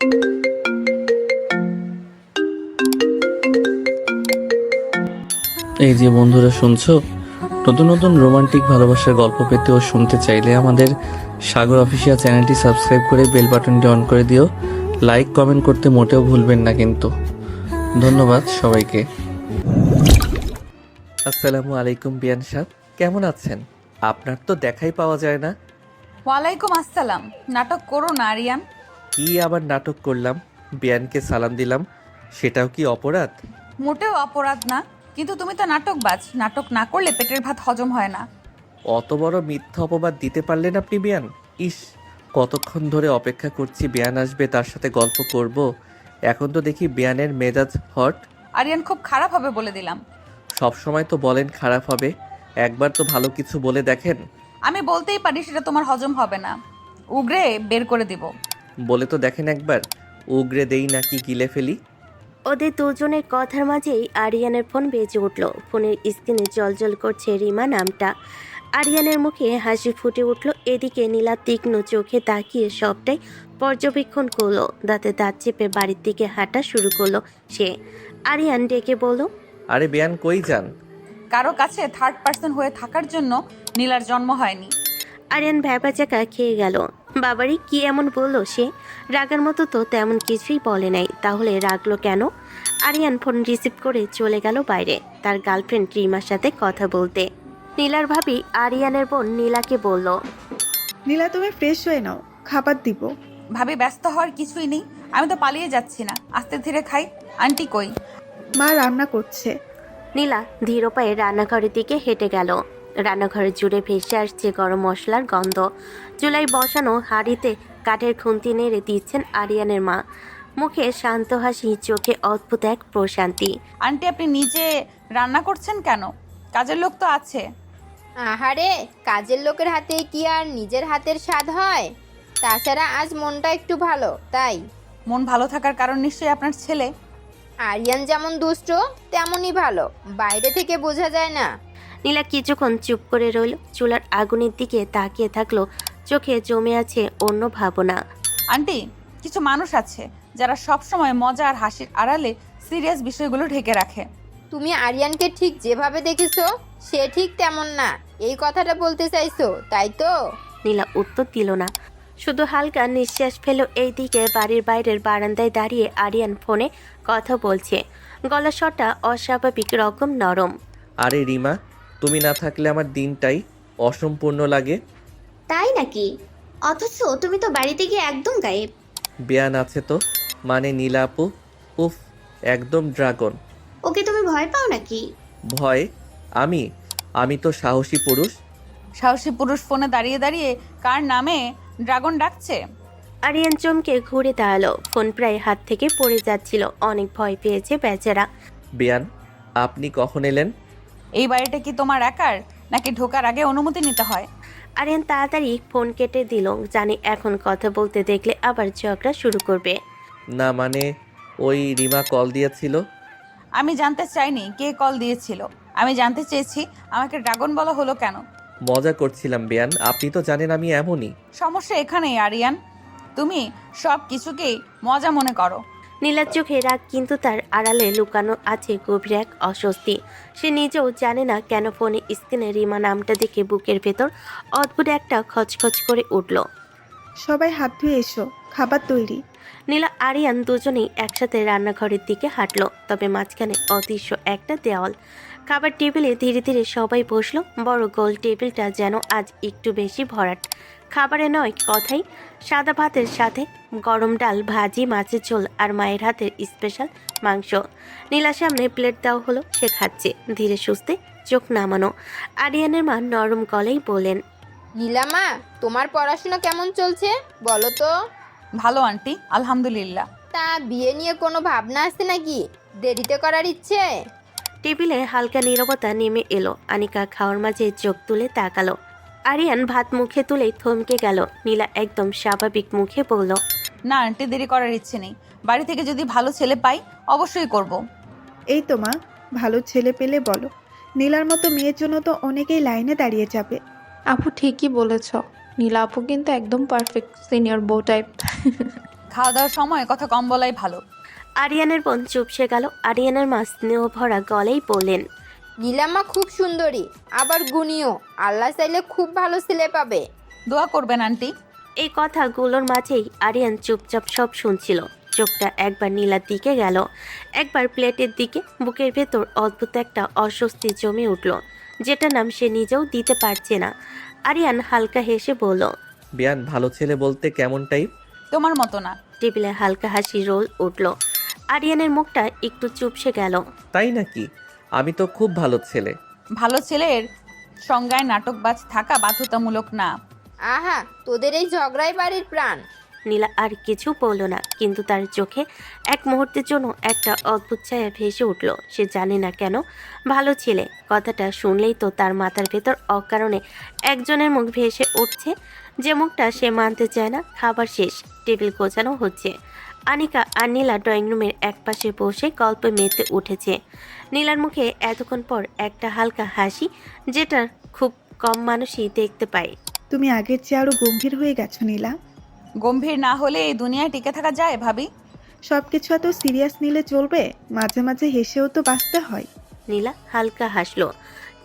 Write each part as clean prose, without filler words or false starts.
এই যে বন্ধুরা শুনছো, নতুন নতুন রোমান্টিক ভালোবাসার গল্প পেতে ও শুনতে চাইলে আমাদের সাগর অফিসিয়াল চ্যানেলটি সাবস্ক্রাইব করে বেল বাটনটি অন করে দিও। লাইক কমেন্ট করতে মোটেও ভুলবেন না কিন্তু। ধন্যবাদ সবাইকে। আসসালামু আলাইকুম বিয়ান সাহেব, কেমন আছেন? আপনার তো দেখাই পাওয়া যায় না। ওয়ালাইকুম আসসালাম। নাটক করো না আরিয়ান। কি আবার নাটক করলাম? বিয়ানকে সালাম দিলাম, সেটাও কি অপরাধ? মোটেও অপরাধ না, কিন্তু তুমি তো নাটকবাজ। নাটক না করলে পেটের ভাত হজম হয় না। অত বড় মিথ্যা অপবাদ দিতে পারলেন আপনি বিয়ান। ইস, কতক্ষণ ধরে অপেক্ষা করছি বিয়ান আসবে, তার সাথে গল্প করব। এখন তো দেখি বিয়ানের মেজাজ হট। আরিয়ান খুব খারাপ হবে বলে দিলাম। সব সময় তো বলেন খারাপ হবে, একবার তো ভালো কিছু বলে দেখেন। আমি বলতেই পারি সেটা তোমার হজম হবে না। উগরে বের করে দিব। বলে তো দেখেন একবার, উগরে দেই নাকি গিলে ফেলি। ওদের দুজনের কথার মাঝেই আরিয়ানের ফোন বেজে উঠল। ফোনের স্ক্রিনে জলজল করছে রিমা নামটা। আরিয়ানের মুখে হাসি ফুটে উঠল। এদিকে নীলা তীক্ষ্ণ চোখে তাকিয়ে সবটাই পর্যবেক্ষণ করলো। দাঁতে দাঁত চেপে বাড়ির দিকে হাঁটা শুরু করলো সে। আরিয়ান ডেকে বলল, আরে বিয়ান কই যান? কারো কাছে থার্ড পার্সন হয়ে থাকার জন্য নীলার জন্ম হয়নি। আরিয়ান ভ্যাবাচাকা খেয়ে গেল। বাবারই কি এমন বললো সে? রাগার মতো তো তেমন কিছুই বলে নাই, তাহলে রাগলো কেন? আরিয়ান ফোন রিসিভ করে চলে গেল বাইরে তার গার্লফ্রেন্ড রিমার সাথে কথা বলতে। নীলার ভাবি আরিয়ানের বোন নীলাকে বলল, নীলা তুমি ফ্রেশ হয়ে নাও, খাবার দিব। ভাবি ব্যস্ত হওয়ার কিছুই নেই, আমি তো পালিয়ে যাচ্ছি না। আস্তে ধীরে খাই। আন্টি কই? মা রান্না করছে। নীলা ধীর পায়ে রান্নাঘরের দিকে হেঁটে গেল। রান্নাঘরে জুড়ে ভেসে আসছে গরম মশলার গন্ধ। চুলায় বসানো হাঁড়িতে কাঠের খুন্তি নেড়ে দিচ্ছেন আরিয়ানের মা। মুখে শান্ত হাসি, চোখে অদ্ভুত এক প্রশান্তি। আন্টি আপনি নিজে রান্না করছেন কেন? কাজের লোক তো আছে। আহারে, কাজের লোকের হাতে কি আর নিজের হাতের স্বাদ হয়? তাছাড়া আজ মনটা একটু ভালো, তাই। মন ভালো থাকার কারণ নিশ্চয়ই আপনার ছেলে। আরিয়ান যেমন দুষ্ট তেমনই ভালো, বাইরে থেকে বোঝা যায় না। নীলা কিছুক্ষণ চুপ করে রইল। চুলার আগুনের দিকে তাকিয়ে থাকলো, চোখে জমে আছে অন্য ভাবনা। আন্টি, কিছু মানুষ আছে যারা সব সময় মজা আর হাসির আড়ালে সিরিয়াস বিষয়গুলো ঢেকে রাখে। তুমি আরিয়ানকে ঠিক যেভাবে দেখেছো সে ঠিক তেমন না, এই কথাটা বলতে চাইছো তাই তো? নীলা উত্তর দিল না, শুধু হালকা নিঃশ্বাস ফেলো। এইদিকে বাড়ির বাইরের বারান্দায় দাঁড়িয়ে আরিয়ান ফোনে কথা বলছে। গলার স্বরটা অস্বাভাবিক রকম নরম। আরে রিমা, তুমি না থাকলে আমার দিনটাই অসম্পূর্ণ লাগে। তাই নাকি? অথচ তুমি তো বাড়িতে গিয়ে একদম গায়েব। বিয়ান আছে তো, মানে নীলা আপু। উফ, একদম ড্রাগন। ওকে তুমি ভয় পাও নাকি? ভয়? আমি আমি তো সাহসী পুরুষ। সাহসী পুরুষ ফোনে দাঁড়িয়ে দাঁড়িয়ে কার নামে ড্রাগন ডাকছে? আরিয়ান চমকে ঘুরে দাঁড়ালো। ফোন প্রায় হাত থেকে পড়ে যাচ্ছিল। অনেক ভয় পেয়েছে বেচারা। বিয়ান, আপনি কখন এলেন? এই বাড়িটা কি তোমার একার, নাকি ঢোকার আগে অনুমতি নিতে হয়? আরিয়ান তাড়াতাড়ি ফোন কেটে দিল, জানি এখন কথা বলতে দেখলে আবার ঝগড়া শুরু করবে। না মানে, ওই রিমা কল দিয়েছিল। আমি জানতে চাইনি কে কল দিয়েছিল, আমি জানতে চেয়েছি আমাকে ড্রাগন বলা হলো কেন। মজা করছিলাম বিয়ান, আপনি তো জানেন আমি এমনই। সমস্যা এখানেই আরিয়ান, তুমি সব কিছুকেই মজা মনে করো। নীলার চোখে রাগ, কিন্তু তার আড়ালে লুকানো আছে গভীর এক অস্বস্তি। সে নিজেও জানে না কেন ফোনে স্ক্রিনে রিমা নামটা দেখে বুকের ভেতর অদ্ভুত একটা খচখচ করে উঠল। সবাই হাত ধুয়ে এসো, খাবার তৈরি। নীলা আরিয়ান দুজনেই একসাথে রান্নাঘরের দিকে হাঁটলো, তবে মাঝখানে অদৃশ্য একটা দেওয়াল। খাবার টেবিলে ধীরে ধীরে সবাই বসলো। বড় গোল টেবিলটা যেন আজ একটু বেশি ভরাট। খাবারে নয় কথাই, সাদা ভাতের সাথে গরম ডাল, ভাজি, মাছের ঝোল আর মায়ের হাতের স্পেশাল মাংস। নীলার সামনে প্লেট দেওয়া হলো, সে খাচ্ছে ধীরে সুস্থে, চোখ নামানো। আরিয়ানের মা নরম গলেই বলেন, নীলামা, তোমার পড়াশোনা কেমন চলছে বলো তো? ভালো আন্টি, আলহামদুলিল্লাহ। তা বিয়ে নিয়ে কোনো ভাবনা আছে নাকি? দেরিতে করার ইচ্ছে? টেবিলে হালকা নীরবতা নেমে এলো। আনিকা খাওয়ার মাঝে চোখ তুলে তাকালো। আরিয়ান ভাত মুখে তুলেই থমকে গেল। নীলা একদম স্বাভাবিক মুখে বলল, না আন্টি, দেরি করার ইচ্ছে নেই। বাড়ি থেকে যদি ভালো ছেলে পাই অবশ্যই করব। এই তো মা, ভালো ছেলে পেলে বলো। নীলার মতো মেয়ের জন্য তো অনেকেই লাইনে দাঁড়িয়ে যাবে। আপু ঠিকই বলেছ, নীলা আপু কিন্তু একদম পারফেক্ট সিনিয়র বউ টাইপ। খাওয়া দাওয়ার সময় কথা কম বলাই ভালো। আরিয়ানের বোন চুপসে গেল। আরিয়ানের মা স্নেহ ভরা গলেই বললেন, নীলাম্মা খুব সুন্দরী, আবার গুণীয়। আল্লাহ চাইলে খুব ভালো ছেলে পাবে। দোয়া করবেন আন্টি। এই কথাগুলোর মাঝেই আরিয়ান চুপচাপ সব শুনছিল। চোখটা একবার নীলার দিকে গেল, একবার প্লেটের দিকে। বুকের ভেতর অদ্ভুত একটা অস্বস্তি জমে উঠল, যেটা নাম সে নিজেও দিতে পারছে না। আরিয়ান হালকা হেসে বলল, বিয়ান ভালো ছেলে বলতে কেমন টাইপ? তোমার মতো না। টেবিলে হালকা হাসি রোল উঠল। আরিয়ানের মুখটা একটু চুপসে গেল। তাই নাকি? আমি তো খুব ভালো ছেলে। ভালো ছেলের সংজ্ঞায় নাটকবাজ থাকা বাধ্যতামূলক না। আহা, তোদের এই ঝগড়াই বাড়ির প্রাণ। নীলা আর কিছু বলল না, কিন্তু তার চোখে এক মুহূর্তের জন্য একটা অদ্ভুত ছায়া ভেসে উঠল। সে জানে না কেন ভালো ছেলে কথাটা শুনলেই তো তার মাথার ভেতর অকারণে একজনের মুখ ভেসে উঠছে, যে মুখটা সে মানতে চায় না। খাবার শেষ, টেবিল গোছানো হচ্ছে। আনিকা আর নীলা ড্রয়িং রুমের একপাশে বসে গল্পে মেতে উঠেছে। নীলার মুখে এতক্ষণ পর একটা হালকা হাসি, যেটা খুব কম মানুষই দেখতে পায়। তুমি আগের চেয়ে আরো গম্ভীর হয়ে গেছো নীলা। গম্ভীর না হলে এই দুনিয়ায় টিকে থাকা যায় ভাবি? সবকিছু এত সিরিয়াস নিলে চলবে? মাঝে মাঝে হেসেও তো বাঁচতে হয়। নীলা হালকা হাসলো,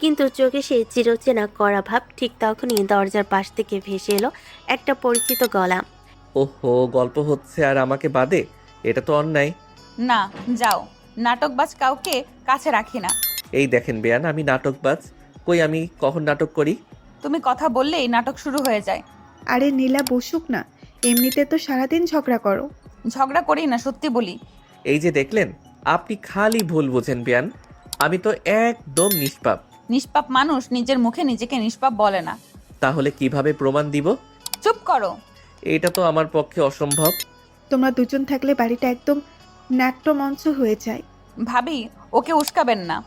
কিন্তু চোখে সে চিরচেনা করা ভাব। ঠিক তখনই দরজার পাশ থেকে ভেসে এলো একটা পরিচিত গলা। ওহো, গল্প হচ্ছে আর আমাকে বাদে? এটা তো অন্যায়। না, যাও। নাটকবাজ কাউকে কাছে রাখি না। এই দেখেন বেয়ান, আমি নাটকবাজ কই? আমি কখন নাটক করি? তুমি কথা বললেই নাটক শুরু হয়ে যায়। আরে নীলা বসুক না, এমনিতে তো সারাদিন ঝগড়া করো। ঝগড়া করি না, সত্যি বলি। এই যে দেখলেন, আপনি খালি ভুল বোঝেন বেয়ান। আমি তো একদম নিষ্পাপ। নিষ্পাপ মানুষ নিজের মুখে নিজেকে নিষ্পাপ বলে না। তাহলে কিভাবে প্রমাণ দিব? চুপ করো। এটা তো আমার পক্ষে অসম্ভব। তোমরা দুজন থাকলে বাড়িটা একদম নাট্যমঞ্চ হয়ে যায়। ভাবি, ওকে উস্কাবেন না।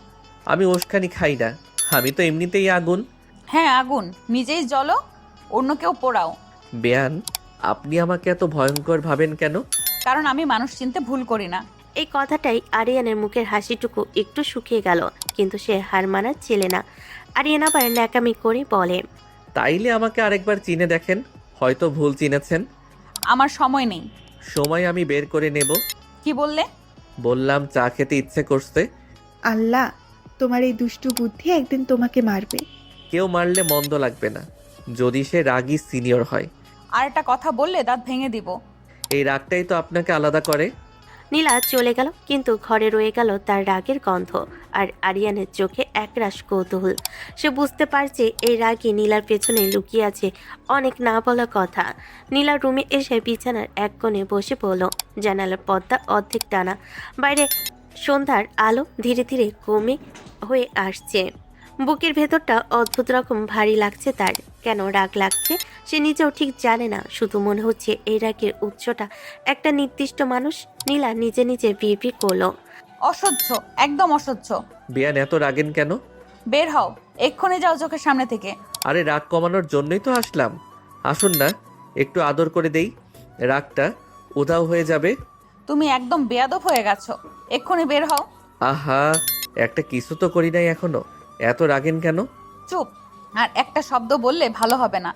আমি ওসখানি খাই না, আমি তো এমনিতেই আগুন। হ্যাঁ, আগুন। নিজেই জ্বলো, অন্য কেউ পোড়াও। বেয়ান, আপনি আমাকে এত ভয়ঙ্কর ভাবেন কেন? কারণ আমি মানুষ চিনতে ভুল করি না। এই কথাটাই আরিয়ানের মুখের হাসিটুকু একটু শুকিয়ে গেল, কিন্তু সে হার মানার ছেলে না। আরিয়ান আবার ন্যাকামি করে বলে, তাইলে আমাকে আরেকবার চিনে দেখেন, হয়তো ভুল চিনেছেন। আমার সময় নেই। সময় আমি বের করে নেব। কি বললে? বললাম চা খেতে ইচ্ছে করছে। আল্লাহ, তোমার এই দুষ্টু বুদ্ধি একদিন তোমাকে মারবে। কেউ মারলে মন্দ লাগবে না, যদি সে রাগী সিনিয়র হয়। আর একটা কথা বললে দাঁত ভেঙে দিব। এই রাগটাই তো আপনাকে আলাদা করে। নীলা চলে গেল, কিন্তু ঘরে রয়ে গেল তার রাগের গন্ধ আর আরিয়ানের চোখে একরাশ কৌতূহল। সে বুঝতে পারছে এই রাগই নীলার পেছনে লুকিয়ে আছে অনেক না বলা কথা। নীলা রুমে এসে বিছানার এক কোণে বসে পড়ল। জানালার পর্দা অর্ধেক টানা, বাইরে সন্ধ্যার আলো ধীরে ধীরে কমে হয়ে আসছে। বুকের ভেতরটা অদ্ভুত রকম ভারী লাগছে তার। কেন রাগ লাগছে সে নিজেও ঠিক জানে না, শুধু মনে হচ্ছে এই রাগের উৎসটা একটা নির্দিষ্ট মানুষ। নীলা নিজে নিজে বিড়বিড় করলো, অসহ্য, একদম অসহ্য। বেয়ান, এত রাগেন কেন? বের হও, এক্ষুনি যাও চোখের সামনে থেকে। আরে রাগ কমানোর জন্যই তো আসলাম। আসুন না, একটু আদর করে দেই, রাগটা উধাও হয়ে যাবে। তুমি একদম বেয়াদব হয়ে গেছো। এক্ষুনি বের হও। আহা, একটা কিছু তো করি নাই এখনো, এত রাগেন কেন? চুপ। আর একটা শব্দ বললে ভালো হবে না।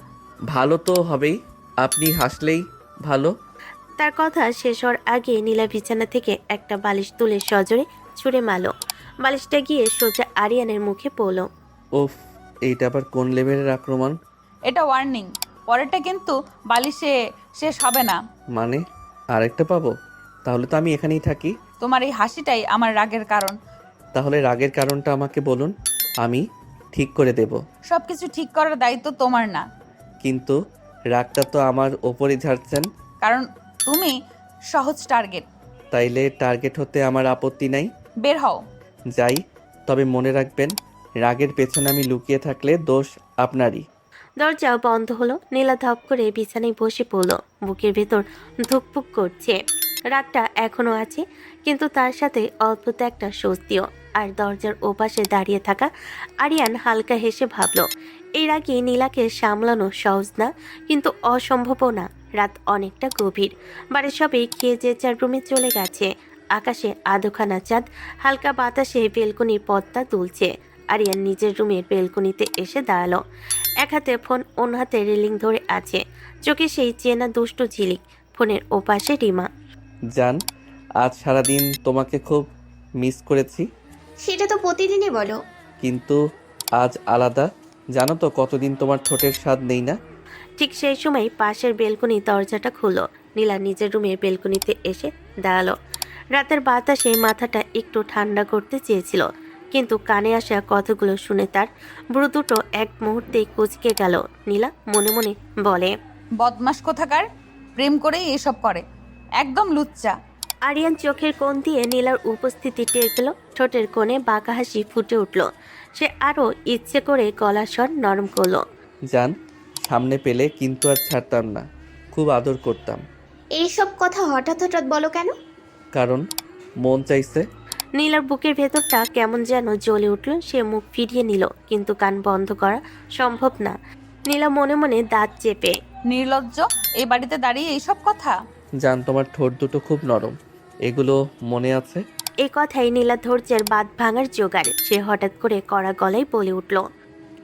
ভালো তো হবেই, আপনি হাসলেই ভালো। তার কথা শেষ হওয়ার আগে নীলা বিছানা থেকে একটা বালিশ তুলে সজোরে ছুঁড়ে মারল। বালিশটা গিয়ে সোজা আরিয়ানের মুখে পড়ল। ওফ, এইটা আবার কোন লেভেলের আক্রমণ? এটা ওয়ার্নিং, পরেরটা কিন্তু বালিশে শেষ হবে না। মানে আরেকটা পাবো? তাহলে তো আমি এখানেই থাকি। তোমার এই হাসিটাই আমার রাগের কারণ। তাহলে রাগের কারণটা আমাকে বলুন, আমি ঠিক করে দেব। সবকিছু ঠিক করার দায়িত্ব তোমার না। কিন্তু রাগটা তো আমার ওপরই ঝাড়ছেন। কারণ তুমি সহজ টার্গেট। তাইলে টার্গেট হতে আমার আপত্তি নাই। বের হও। যাই, তবে মনে রাখবেন, রাগের পেছনে আমি লুকিয়ে থাকলে দোষ আপনারই। দরজা বন্ধ হলো। নীলা ধপ করে বিছানায় বসে পড়ল। বুকের ভেতর ধুকপুক করছে। রাগটা এখনো আছে, কিন্তু তার সাথে অদ্ভুত একটা স্বস্তিও। আর দরজার ওপাশে দাঁড়িয়ে থাকা আরিয়ান হালকা হেসে ভাবল, এই রাগে নীলাকে সামলানো সহজ না, কিন্তু অসম্ভবও না। রাত অনেকটা গভীর, বাড়ির সবাই খেয়ে যে যার রুমে চলে গেছে। আকাশে আধখানা চাঁদ, হালকা বাতাসে বেলকনির পর্দা দুলছে। আরিয়ান নিজের রুমের বেলকনিতে এসে দাঁড়ালো। এক হাতে ফোন, অন্য হাতে রেলিং ধরে আছে। চোখে সেই চেনা দুষ্টু ঝিলিক। ফোনের ওপাশে রিমা। জান, আজ সারাদিন তোমাকে খুব মিস করেছি, সেটা তো প্রতিদিনই বলো। কিন্তু আজ আলাদা। জানো তো কতদিন তোমার ঠোঁটের স্বাদ নেই না। ঠিক সেই সময় পাশের বেলকনি দরজাটা খুলল। নীলা নিজের রুমে বেলকনিতে এসে দাঁড়ালো। রাতের বাতাসে মাথাটা একটু ঠান্ডা করতে চেয়েছিল, কিন্তু কানে আসা কথাগুলো শুনে তার ভ্রু দুটো এক মুহূর্তেই কুঁচকে গেল। নীলা মনে মনে বলে, বদমাস কোথাকার, প্রেম করেই এসব করে, একদম লুচ্চা। আরিয়ান চোখের কোণ দিয়ে নীলার উপস্থিতি টের পেল। ঠোঁটের কোণে বাঁকা হাসি ফুটে উঠল। সে আরও ইচ্ছে করে গলার স্বর নরম করলো। জান, সামনে পেলে কিন্তু আর ছাড়তাম না, খুব আদর করতাম। এইসব কথা হঠাৎ হঠাৎ বলো কেন? কারণ মন চাইছে। নীলার বুকের ভেতরটা কেমন যেন জ্বলে উঠল। সে মুখ ফিরিয়ে নিল, কিন্তু কান বন্ধ করা সম্ভব না। নীলা মনে মনে দাঁত চেপে, নির্লজ্জ, এই বাড়িতে দাঁড়িয়ে এইসব কথা। জান, তোমার ঠোঁট দুটো খুব নরম, এগুলো মনে আছে? এই কথাই নীলা ধৈর্যের বাঁধ ভাঙার জোগাড়। সে হঠাৎ করে কড়া গলায় বলে উঠল,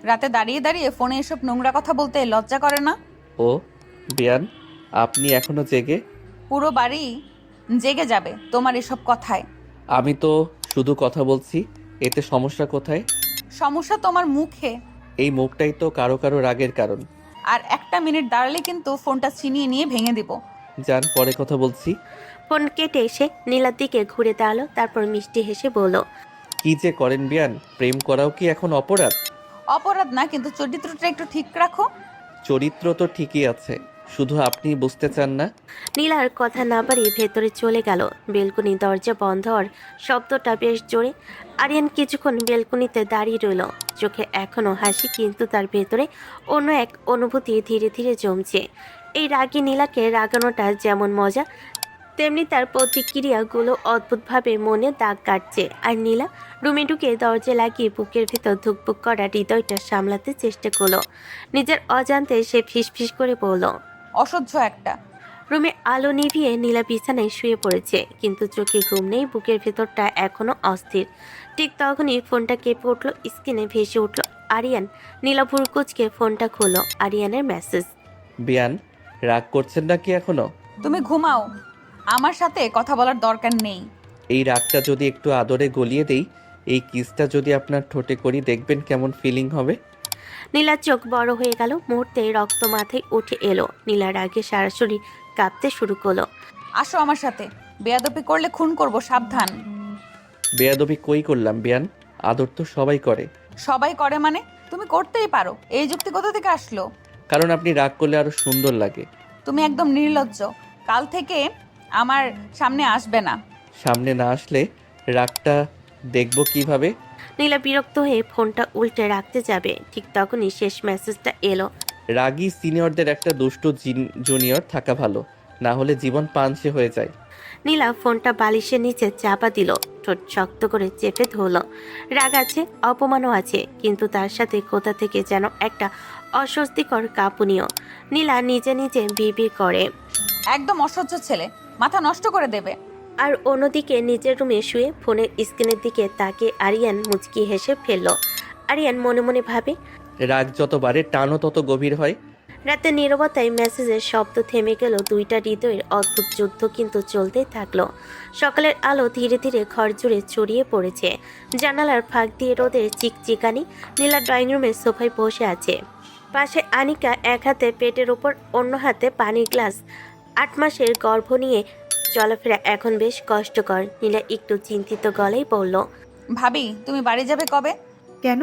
রাতে দাঁড়িয়ে দাঁড়িয়ে ফোনে এসব নোংরা কথা বলতে লজ্জা করে না? ও বিয়ান, আপনি এখনো জেগে? পুরো বাড়ি জেগে যাবে তোমার এসব কথায়। আমি তো শুধু কথা বলছি, এতে সমস্যা কোথায়? সমস্যা তোমার মুখে। এই মুখটাই তো কারো কারো রাগের কারণ। আর একটা মিনিট দাঁড়ালে কিন্তু ফোনটা ছিনিয়ে নিয়ে ভেঙে দিব। জান, পরে কথা বলছি। ফোন কেটে এসে নীলার দিকে ঘুরে দাঁড়ালো। তারপর মিষ্টি হেসে বলল, কি যে করেন বিয়ান, প্রেম করাও কি এখন অপরাধ? অপরাধ না, কিন্তু চরিত্রটা একটু ঠিক রাখো। চরিত্র তো ঠিকই আছে, শুধু আপনি বুঝতে চান না। নীলার কথা না বাড়িয়ে ভেতরে চলে গেল। বেলকনি দরজা বন্ধ হওয়ার শব্দটা বেশ জোরে। আরিয়ান কিছুক্ষণ বেলকনিতে দাঁড়িয়ে রইল। চোখে এখনো হাসি, কিন্তু তার ভেতরে অন্য এক অনুভূতি ধীরে ধীরে জমছে। এই রাগী নীলাকে রাগানোটা যেমন মজা, তেমনি তার প্রতিক্রিয়াগুলো অদ্ভুতভাবে মনে দাগ কাটছে। আর নীলা রুমে ঢুকে দরজা লাগিয়ে বুকের ভেতর ধুকপুক করা হৃদয়টা সামলাতে চেষ্টা করলো। নিজের অজান্তে সে ফিসফিস করে বলল, অসহ্য একটা। রুমে আলো নিভিয়ে নীলা বিছানায় শুয়ে পড়েছে, কিন্তু চোখে ঘুম নেই। বুকের ভেতরটা এখনো অস্থির। ঠিক তখনই ফোনটা কেঁপে উঠল। স্ক্রিনে ভেসে উঠল আরিয়ান। নীলা ভুরকুচকে ফোনটা খুলল। আরিয়ানের মেসেজ। বিয়ান, রাগ করছেন নাকি এখনো? তুমি ঘুমাও, আমার সাথে কথা বলার দরকার নেই। এই রাগটা যদি একটু আদরে গলিয়ে দেই, এই কিসটা যদি আপনার ঠোঁটে করি, দেখবেন কেমন ফিলিং হবে। নীলার চোখ বড় হয়ে গেল। মুহূর্তে রক্ত মাথায় উঠে এলো। নীলার আগে সারা শরীর কাঁপতে শুরু করলো। আসো আমার সাথে, বেয়াদবি করলে খুন করব, সাবধান। বেয়াদবি কই করলাম বিয়ান, আদর তো সবাই করে। সবাই করে মানে? তুমি করতেই পারো, এই যুক্তি কোথা থেকে আসলো? কারণ আপনি রাগ করলে আরো সুন্দর লাগে। তুমি একদম নির্লজ্জ। কাল থেকে আমার সামনে আসবে না। সামনে না আসলে রাগটা দেখব কিভাবে? নীলা বিরক্ত হয়ে ফোনটা উল্টে রাখতে যাবে, ঠিক তখনই শেষ মেসেজটা এলো। রাগী সিনিয়রদের একটা দুষ্টু জুনিয়র থাকা ভালো, না হলে জীবন পাঞ্চে হয়ে যায়। নীলা ফোনটা বালিশের নিচে চাপা দিল। ঠোঁট শক্ত করে চেপে ধরল। রাগ আছে, অপমানও আছে, কিন্তু তার সাথে কোথা থেকে যেন একটা অস্বস্তিকর কাঁপুনিও। নীলা নিজে নিজে বিড়বিড় করে। একদম অসহ্য ছেলে, মাথা নষ্ট করে দেবে। আর অন্যদিকে নিজের রুমে শুয়ে ফোনের স্ক্রিনের দিকে তাকে আরিয়ান মুচকি হেসে ফেলল। আরিয়ান মনে মনে ভাবে, রাগ যত বাড়ে টানও তত গভীর হয়। রাতে নীরবতায় মেসেজের শব্দ থেমে গেল। দুইটা হৃদয়ের অদ্ভুত যুদ্ধ কিন্তু চলতেই থাকলো। সকালের আলো ধীরে ধীরে ঘর জুড়ে ছড়িয়ে পড়েছে। জানালার ফাঁক দিয়ে রোদের চিকচিকানি। নীলা ড্রয়িং রুমের সোফায় বসে আছে। পাশে আনিকা, এক হাতে পেটের ওপর, অন্য হাতে পানির গ্লাস। 8 মাসের গর্ভ নিয়ে চলাফেরা এখন বেশ কষ্টকর। নীলা একটু চিন্তিত গলায় বলল, ভাবি, তুমি বাড়ি যাবে কবে? কেন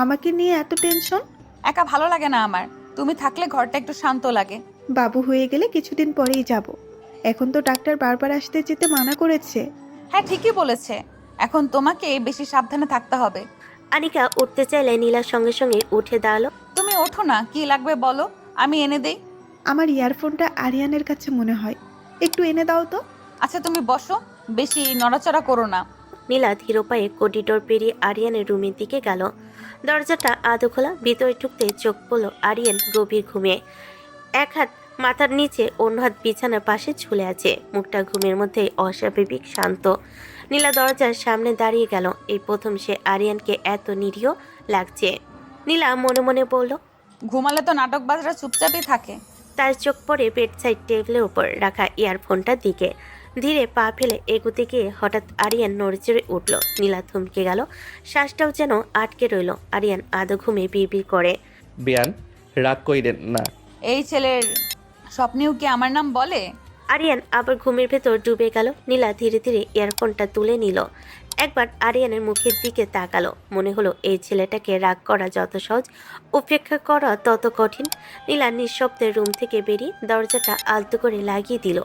আমাকে নিয়ে এত টেনশন? একা ভালো লাগে না আমার, তুমি থাকলে ঘরটা একটু শান্ত লাগে। বাবু হয়ে গেলে কিছুদিন পরেই যাব। এখন তো ডাক্তার বারবার আসতে যেতে মানা করেছে। হ্যাঁ, ঠিকই বলেছে, এখন তোমাকে বেশি সাবধানে থাকতে হবে। আনিকা উঠতে চাইলে নীলার সঙ্গে সঙ্গে উঠে দাঁড়ালো। তুমি ওঠো না, কি লাগবে বলো, আমি এনে দেই। আমার ইয়ারফোনটা আরিয়ানের কাছে মনে হয়, একটু এনে দাও তো। আচ্ছা তুমি বসো, বেশি নড়াচড়া করো না। নীলা ধীর পায়ে করিডোর পেরিয়ে আরিয়ানের রুমের দিকে গেল। দরজাটা আধো খোলা। ভিতরে ঢুকতে চোখ পড়ল আরিয়ান গভীর ঘুমে। এক হাত মাথার নিচে, অন্য হাত বিছানার পাশে ঝুলে আছে। মুখটা ঘুমের মধ্যে অস্বাভাবিক শান্ত। নীলা দরজার সামনে দাঁড়িয়ে গেল। এই প্রথম সে আরিয়ানকে এত নিরীহ লাগছে। নীলা মনে মনে বলল, ঘুমালে তো নাটকবাজরা চুপচাপই থাকে, তার চোখ পড়ে বেড সাইড টেবিলের উপর রাখা ইয়ারফোনটার দিকে। ধীরে পা ফেলে এগুতে গিয়ে হঠাৎ আরিয়ান নড়েচড়ে উঠল। নীলা থমকে গেল, শ্বাসটাও যেন আটকে রইল। আরিয়ান আধো ঘুমে বিড়বিড় করে, বিয়ান, রাগ কইরেন না। এই ছেলের স্বপ্নেও কি আমার নাম বলে? আরিয়ান আবার ঘুমের ভেতর ডুবে গেল। নীলা ধীরে ধীরে ইয়ারফোনটা তুলে নিল। একবার আরিয়ানের মুখের দিকে তাকালো। মনে হলো এই ছেলেটাকে রাগ করা যত সহজ, উপেক্ষা করা তত কঠিন। নীলা নিঃশব্দে রুম থেকে বেরিয়ে দরজাটা আলতো করে লাগিয়ে দিল।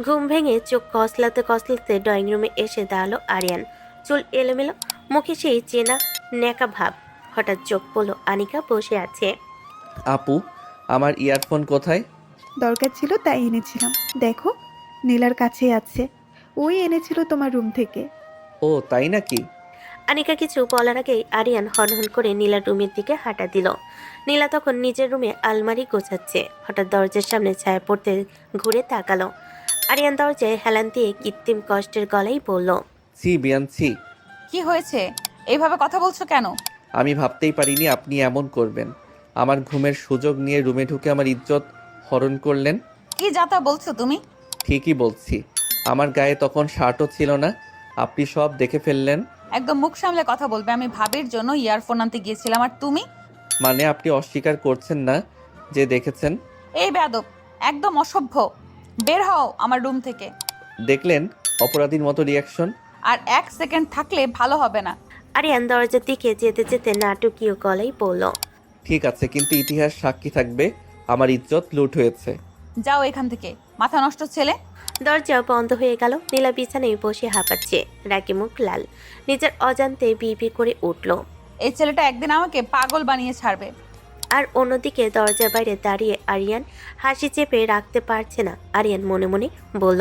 ঘুম ভেঙে চোখ কসলাতে কসলাতে ড্রয়িং রুমে এসে দাঁড়ালো আরিয়ান। চুল এলোমেলো, মুখে সেই চেনা ন্যাকা ভাব। হঠাৎ চোখ পড়ল আনিকা বসে আছে। আপু, আমার ইয়ারফোন কোথায়? দরকার ছিল তাই এনেছিলাম। দেখো, নীলার কাছেই আছে। ওই এনেছিল তোমার রুম থেকে। ও তাই নাকি? আনিকা কিছু বলার আগেই আরিয়ান হনহন করে নীলার রুমের দিকে হাঁটা দিল। নীলা তখন নিজের রুমে আলমারি গোছাচ্ছে। হঠাৎ দরজার সামনে ছায়া পড়তে ঘুরে তাকালো। আরিয়ান দরজায় হেলান দিয়ে কৃত্রিম কষ্টের গলায় বলল, ছি বিয়ান, ছি। কি হয়েছে? এইভাবে কথা বলছো কেন? আমি ভাবতেই পারিনি আপনি এমন করবেন। আমার ঘুমের সুযোগ নিয়ে রুমে ঢুকে আমার ইজ্জত হরণ করলেন। কি যাতা বলছো তুমি? ঠিকই বলছি, আমার গায়ে তখন শার্টও ছিল না, আপনি সব দেখে ফেললেন। একদম মুখ সামলে কথা বলবে। আমি ভাবির জন্য ইয়ারফোন আনতে গিয়েছিলাম, আর তুমি? মানে আপনি অস্বীকার করছেন না যে দেখেছেন? এই বেয়াদব, একদম অসভ্য। বের হও আমার রুম থেকে। দেখলেন অপরাধীর মতো রিয়াকশন। আর 1 সেকেন্ড থাকলে ভালো হবে না। আরিয়ান দরজার দিকে যেতে যেতে নাটকীয় গলায় বলল, ঠিক আছে, কিন্তু ইতিহাস সাক্ষী থাকবে আমার ইজ্জত লুট হয়েছে। যাও এখান থেকে, মাথা নষ্ট ছেলে। দরজা বন্ধ হয়ে গেল। নীলা বিছানায় বসে হাঁপাচ্ছে, রাগে মুখ লাল। নিজের অজান্তে বিড় করে উঠল। এই ছেলেটা একদিন আমাকে পাগল বানিয়ে ছাড়বে। আর অন্যদিকে দরজার বাইরে দাঁড়িয়ে আরিয়ান হাসি চেপে রাখতে পারছে না। আরিয়ান মনে মনে বলল,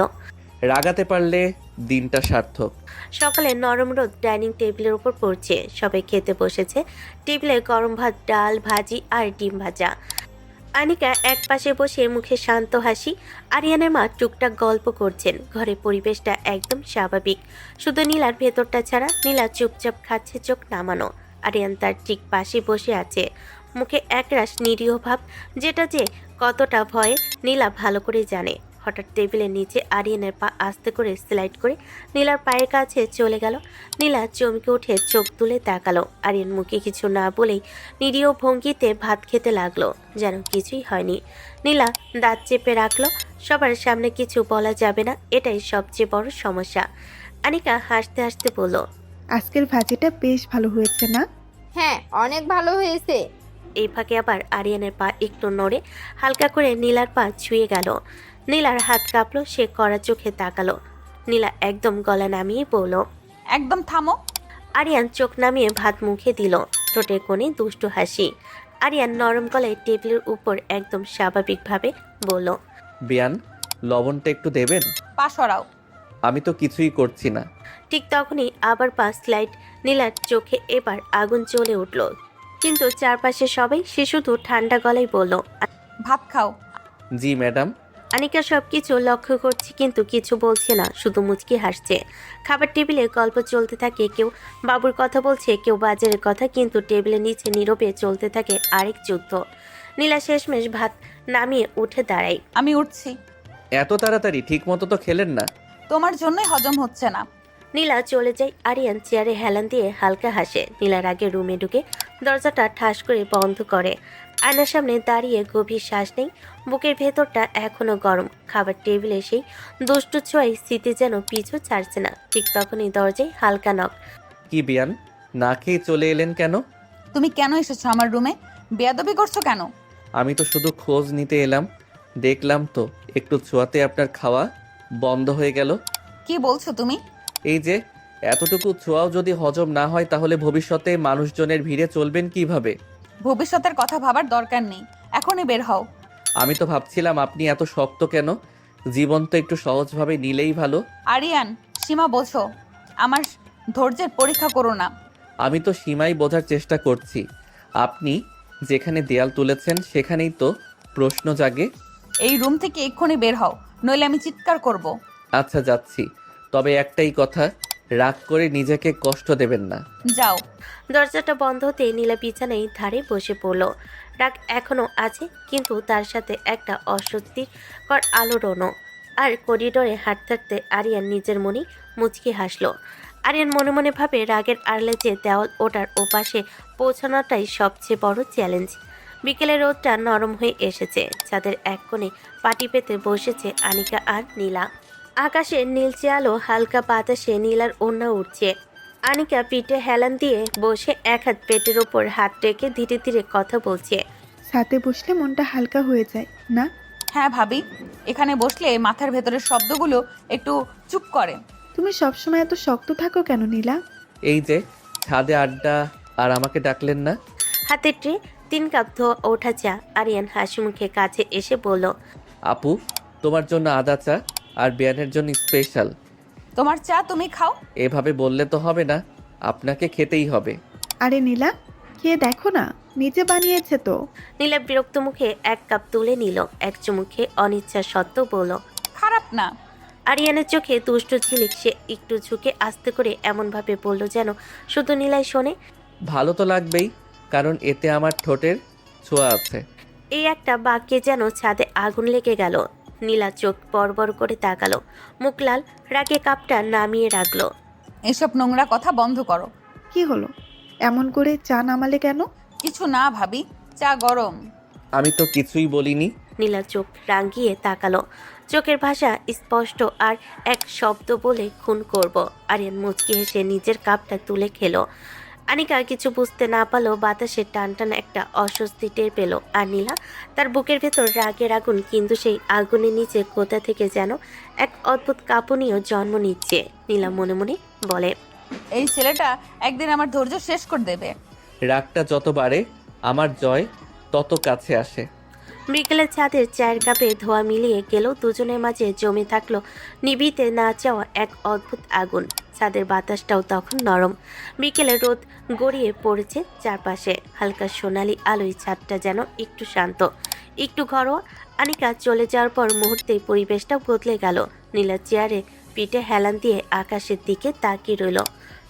রাগাতে পারলে দিনটা সার্থক। সকালে নরম রোদ ডাইনিং টেবিলের উপর পড়ছে। সবাই খেতে বসেছে। টেবিলে গরম ভাত, ডাল, ভাজি আর ডিম ভাজা। আনিকা এক পাশে বসে মুখে শান্ত হাসি। আরিয়ানের মা টুকটাক গল্প করছেন। ঘরের পরিবেশটা একদম স্বাভাবিক, শুধু নীলার ভেতরটা ছাড়া। নীলা চুপচাপ খাচ্ছে, চোখ নামানো। আরিয়ান তার ঠিক পাশে বসে আছে, মুখে একরাশ নিরীহ ভাব, যেটা যে কতটা ভয়ে নীলা ভালো করে জানে। হঠাৎ টেবিলের নিচে আরিয়ানের পা আস্তে করে স্লাইড করে নীলার পায়ের কাছে চলে গেল। নীলা চমকে উঠে চোখ তুলে তাকালো। আরিয়ান মুখে কিছু না বলেই নিরীহ ভঙ্গিতে ভাত খেতে লাগলো, যেন কিছুই হয়নি। নীলা দাঁত চেপে রাখলো। সবার সামনে কিছু বলা যাবে না, এটাই সবচেয়ে বড় সমস্যা। আনিকা হাসতে হাসতে বলল, আজকের ভাজিটা বেশ ভালো হয়েছে না? হ্যাঁ, অনেক ভালো হয়েছে। এই ফাঁকে আবার আরিয়ানের পা একটু নড়ে হালকা করে নীলার পা ছুঁয়ে গেল। নীলার হাত কাঁপলো, সে কড়া চোখে তাকালো। নীলা একদম গলা নামিয়ে বলল, একদম থামো। আরিয়ান চোখ নামিয়ে ভাত মুখে দিল, ঠোঁটের কোণে দুষ্টু হাসি। আরিয়ান নরম গলায় টেবিলের উপর একদম স্বাভাবিকভাবে বলল, বিয়ান, লবণটা একটু দেবেন? পা সরাও। আমি তো কিছুই করছি না। ঠিক তখনই আবার পা স্লাইড। নীলার চোখে এবার আগুন জ্বলে উঠল, কিন্তু চারপাশে সবাই। সে শুধু ঠান্ডা গলায় বলল, ভাত খাও। জি ম্যাডাম। আনিকা সবকিছু লক্ষ্য করছে, কিন্তু কিছু বলছে না, শুধু মুচকি হাসছে। খাবার টেবিলে গল্প চলতে থাকে, কেউ বাবুর কথা বলছে, কেউ বাজারের কথা, কিন্তু টেবিলের নিচে নীরবে চলতে থাকে আরেক যুদ্ধ। নীলা শেষমেশ ভাত নামিয়ে উঠে দাঁড়ায়। আমি উঠছি। এত তাড়াতাড়ি? ঠিক মতো তো খেলেন না। তোমার জন্যই হজম হচ্ছে না। নীলা চলে যায়। আরিয়ান চেয়ারে হেলান দিয়ে হালকা হাসে। নীলার আগে রুমে ঢুকে দরজাটা ঠাস করে বন্ধ করে। আয়নার সামনে দাঁড়িয়ে গভীর শ্বাস নেই। বুকের ভেতরটা এখনো গরম। খাবার টেবিলে সেই দুষ্টু ছোঁয়ায় স্মৃতি যেন পিছু ছাড়ছে না। ঠিক তখনই দরজায় হালকা নক। কি বিয়ান, না খেয়ে চলে এলেন কেন? তুমি কেন এসেছো আমার রুমে? বেয়াদবি করছো কেন? আমি তো শুধু খোঁজ নিতে এলাম। দেখলাম তো একটু ছোঁয়াতে আপনার খাওয়া বন্ধ হয়ে গেল। কি বলছো তুমি? এই যে এতটুকু ছোঁয়াও যদি হজম না হয়, তাহলে ভবিষ্যতে মানুষজনের ভিড়ে চলবেন কিভাবে? ভবিষ্যতের কথা ভাবার দরকার নেই, এখনই বের হও। আমি তো ভাবছিলাম আপনি এত শক্ত কেন? জীবন তো একটু সহজভাবে নিলেই ভালো। আরিয়ান, সীমা বোঝো। আমার ধৈর্যের পরীক্ষা করো না। আমি তো সীমাই বোঝার চেষ্টা করছি। আপনি যেখানে দেয়াল তুলেছেন সেখানেই তো প্রশ্ন জাগে। এই রুম থেকে এক্ষুনি বের হও, নইলে আমি চিৎকার করব। আচ্ছা যাচ্ছি, তবে একটাই কথা, রাগ করে নিজেকে কষ্ট দেবেন না। যাও। দরজাটা বন্ধ হতে নীলা বিছানায় ধারে বসে পড়ল। রাগ এখনো আছে, কিন্তু তার সাথে একটা অস্বস্তিকর আলোড়নও। আর করিডোরে হাঁটতে হাঁটতে আরিয়ান নিজের মনে মুচকি হাসলো। আরিয়ান মনে মনে ভাবে রাগের আড়লে যে দেওয়াল ওটার ওপাশে পৌঁছানোটাই সবচেয়ে বড় চ্যালেঞ্জ। বিকেলে রোদটা নরম হয়ে এসেছে। ছাদের এক কোণে পাটি পেতে বসেছে আনিকা আর নীলা। আকাশে নীলচে আলো হালকা বাতাসে নীলার ওড়না উঠছে। আনিকা পিঠে হেলান দিয়ে বসে এক হাত পেটের ওপর হাত রেখে ধীরে ধীরে কথা বলছে। সাথে বসলে মনটা হালকা হয়ে যায় না? হ্যাঁ ভাবি, এখানে বসলে মাথার ভেতরের শব্দগুলো একটু চুপ করে। তুমি সবসময় এত শক্ত থাকো কেন নীলা? এই যে ছাদে আড্ডা আর আমাকে ডাকলেন না। হাতে ট্রে 3 কাপ ধোয়া ওঠা চা। আরিয়ান হাসি মুখে কাছে এসে বলল, আপু, তোমার জন্য আদা চা আর বিয়ানের জন্য স্পেশাল। তোমার চা তুমি খাও। এভাবে বললে তো হবে না, আপনাকে খেতেই হবে। আরে নীলা, খেয়ে দেখো না, নিজে বানিয়েছে তো। নীলা বিরক্ত মুখে 1 কাপ তুলে নিল। এক চুমুখে অনিচ্ছা সত্ত্বেও বলল, খারাপ না। আরিয়ানের চোখে দুষ্ট ঝিলিক। সে একটু ঝুঁকে আস্তে করে এমনভাবে বলল যেন শুধু নীলাই শোনে। ভালো তো লাগবেই, কারণ এতে আমার ঠোঁটের ছোঁয়া আছে। এই একটা বাক্যে যেন ছাদে আগুন লেগে গেল। নীলা চোখ বড় করে তাকালো, মুখ লাল, রাগে কাপটা নামিয়ে রাখলো। এসব নোংরা কথা বন্ধ করো। কি হলো, এমন করে চা নামালে কেন? কিছু না ভাবি, চা গরম। আমি তো কিছুই বলিনি। নীলা চোখ রাঙিয়ে তাকালো, চোখের ভাষা স্পষ্ট। আর এক শব্দ বলে খুন করব। আরিয়ান মুচকি হেসে নিজের কাপটা তুলে খেলো। আনিকা কিছু বুঝতে না পারলেও বাতাসে টান টান একটা অস্বস্তি টের পেল। আর নীলা তার বুকের ভেতর রাগের আগুন, কিন্তু সেই আগুনের নিচে কোথা থেকে যেন এক অদ্ভুত কাঁপুনিও জন্ম নিচ্ছে। নীলা মনে মনে বলে, এই ছেলেটা একদিন আমার ধৈর্য শেষ করে দেবে। রাগটা যত বাড়ে আমার জয় তত কাছে আসে। বিকেলে ছাদের চায়ের কাপে ধোয়া মিলিয়ে গেলেও দুজনের মাঝে জমে থাকলো নিভিতে না চাওয়া এক অদ্ভুত আগুন। ছাদের বাতাসটাও তখন নরম। বিকেলে রোদ গড়িয়ে পড়েছে চারপাশে। হালকা সোনালি আলোয় ছাদটা যেন একটু শান্ত, একটু ঘরোয়া। আনিকা চলে যাওয়ার পর মুহূর্তেই পরিবেশটা বদলে গেল। নীলা চেয়ারে পিঠে হেলান দিয়ে আকাশের দিকে তাকিয়ে রইল।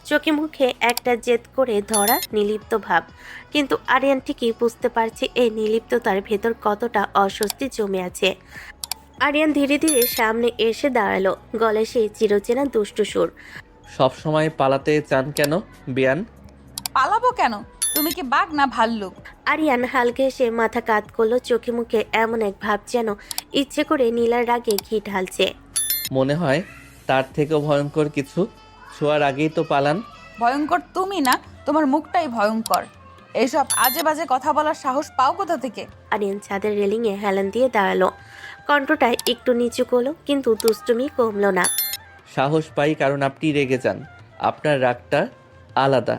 চোখে মুখে একটা জেদ করে ধরা নির্লিপ্ত ভাব। কিন্তু আরিয়ান ঠিকই বুঝতে পারছে এই নির্লিপ্ততার ভেতর কতটা অস্বস্তি জমে আছে। আরিয়ান ধীরে ধীরে সামনে এসে দাঁড়ালো, গলে সেই চিরচেনা দুষ্টু সুর। সব সময় পালাতে চান কেন বিয়ান? পালাবো কেন? তুমি কি বাঘ না ভাল্লুক? আরিয়ান হালকা এসে মাথা কাত করলো। চোখে মুখে এমন এক ভাব যেন ইচ্ছে করে নীলার রাগে ঘি ঢালছে। মনে হয় তার থেকেও ভয়ঙ্কর কিছু। ছোঁয়ার আগেই তো পালান। ভয়ঙ্কর তুমি না, তোমার মুখটাই ভয়ঙ্কর। এইসব আজে বাজে কথা বলার সাহস পাও কোথা থেকে? আরিয়ান ছাদের রেলিংয়ে হেলান দিয়ে দাঁড়ালো, কণ্ঠটা একটু নিচু করলো, কিন্তু দুষ্টুমি কমলো না। সাহস পাই কারণ আপনি রেগে যান। আপনার রাগটা আলাদা।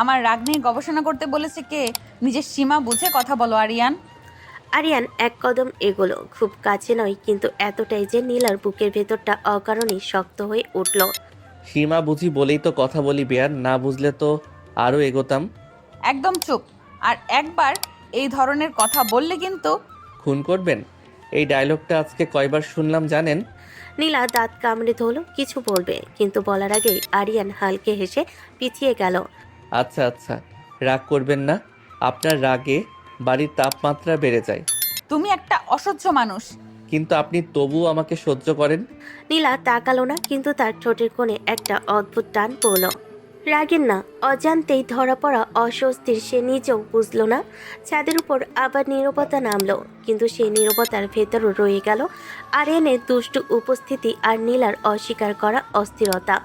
আমার রাগ নিয়ে গবেষণা করতে বলেছে কে? নিজের সীমা বুঝে কথা বলো আরিয়ান। আরিয়ান এক কদম এগোলো, খুব কাছে নয়, কিন্তু এতটাই যে নীলার বুকের ভেতরটা অকারণে শক্ত হয়ে উঠল। সীমা বুঝি বলেই তো কথা বলি বিয়ান, না বুঝলে তো আরও এগোতাম। একদম চুপ। আর একবার এই ধরনের কথা বললে কিন্তু খুন করবেন। এই ডায়লগটা আজকে কয়বার শুনলাম জানেন? নীলা দাঁত কামড়ে ধরল, কিছু বলবে, কিন্তু বলার আগেই আরিয়ান হালকে হেসে পিছিয়ে গেল। আচ্ছা আচ্ছা, রাগ করবেন না। আপনার রাগে বাড়ির তাপমাত্রা বেড়ে যায়, তুমি একটা অসহ্য মানুষ। কিন্তু আপনি তবুও আমাকে সহ্য করেন। নীলা তাকালো না, কিন্তু তার ঠোঁটের কোণে একটা অদ্ভুত টান পড়ল। রাগের না, অজান্তেই ধরা পড়া অস্বস্তির সে নিজেও বুঝল না। ছাদের উপর আবার নীরবতা নামলো, কিন্তু সেই নীরবতার ভেতরও রয়ে গেল আরিয়ানের দুষ্টু উপস্থিতি আর নীলার অস্বীকার করা অস্থিরতা,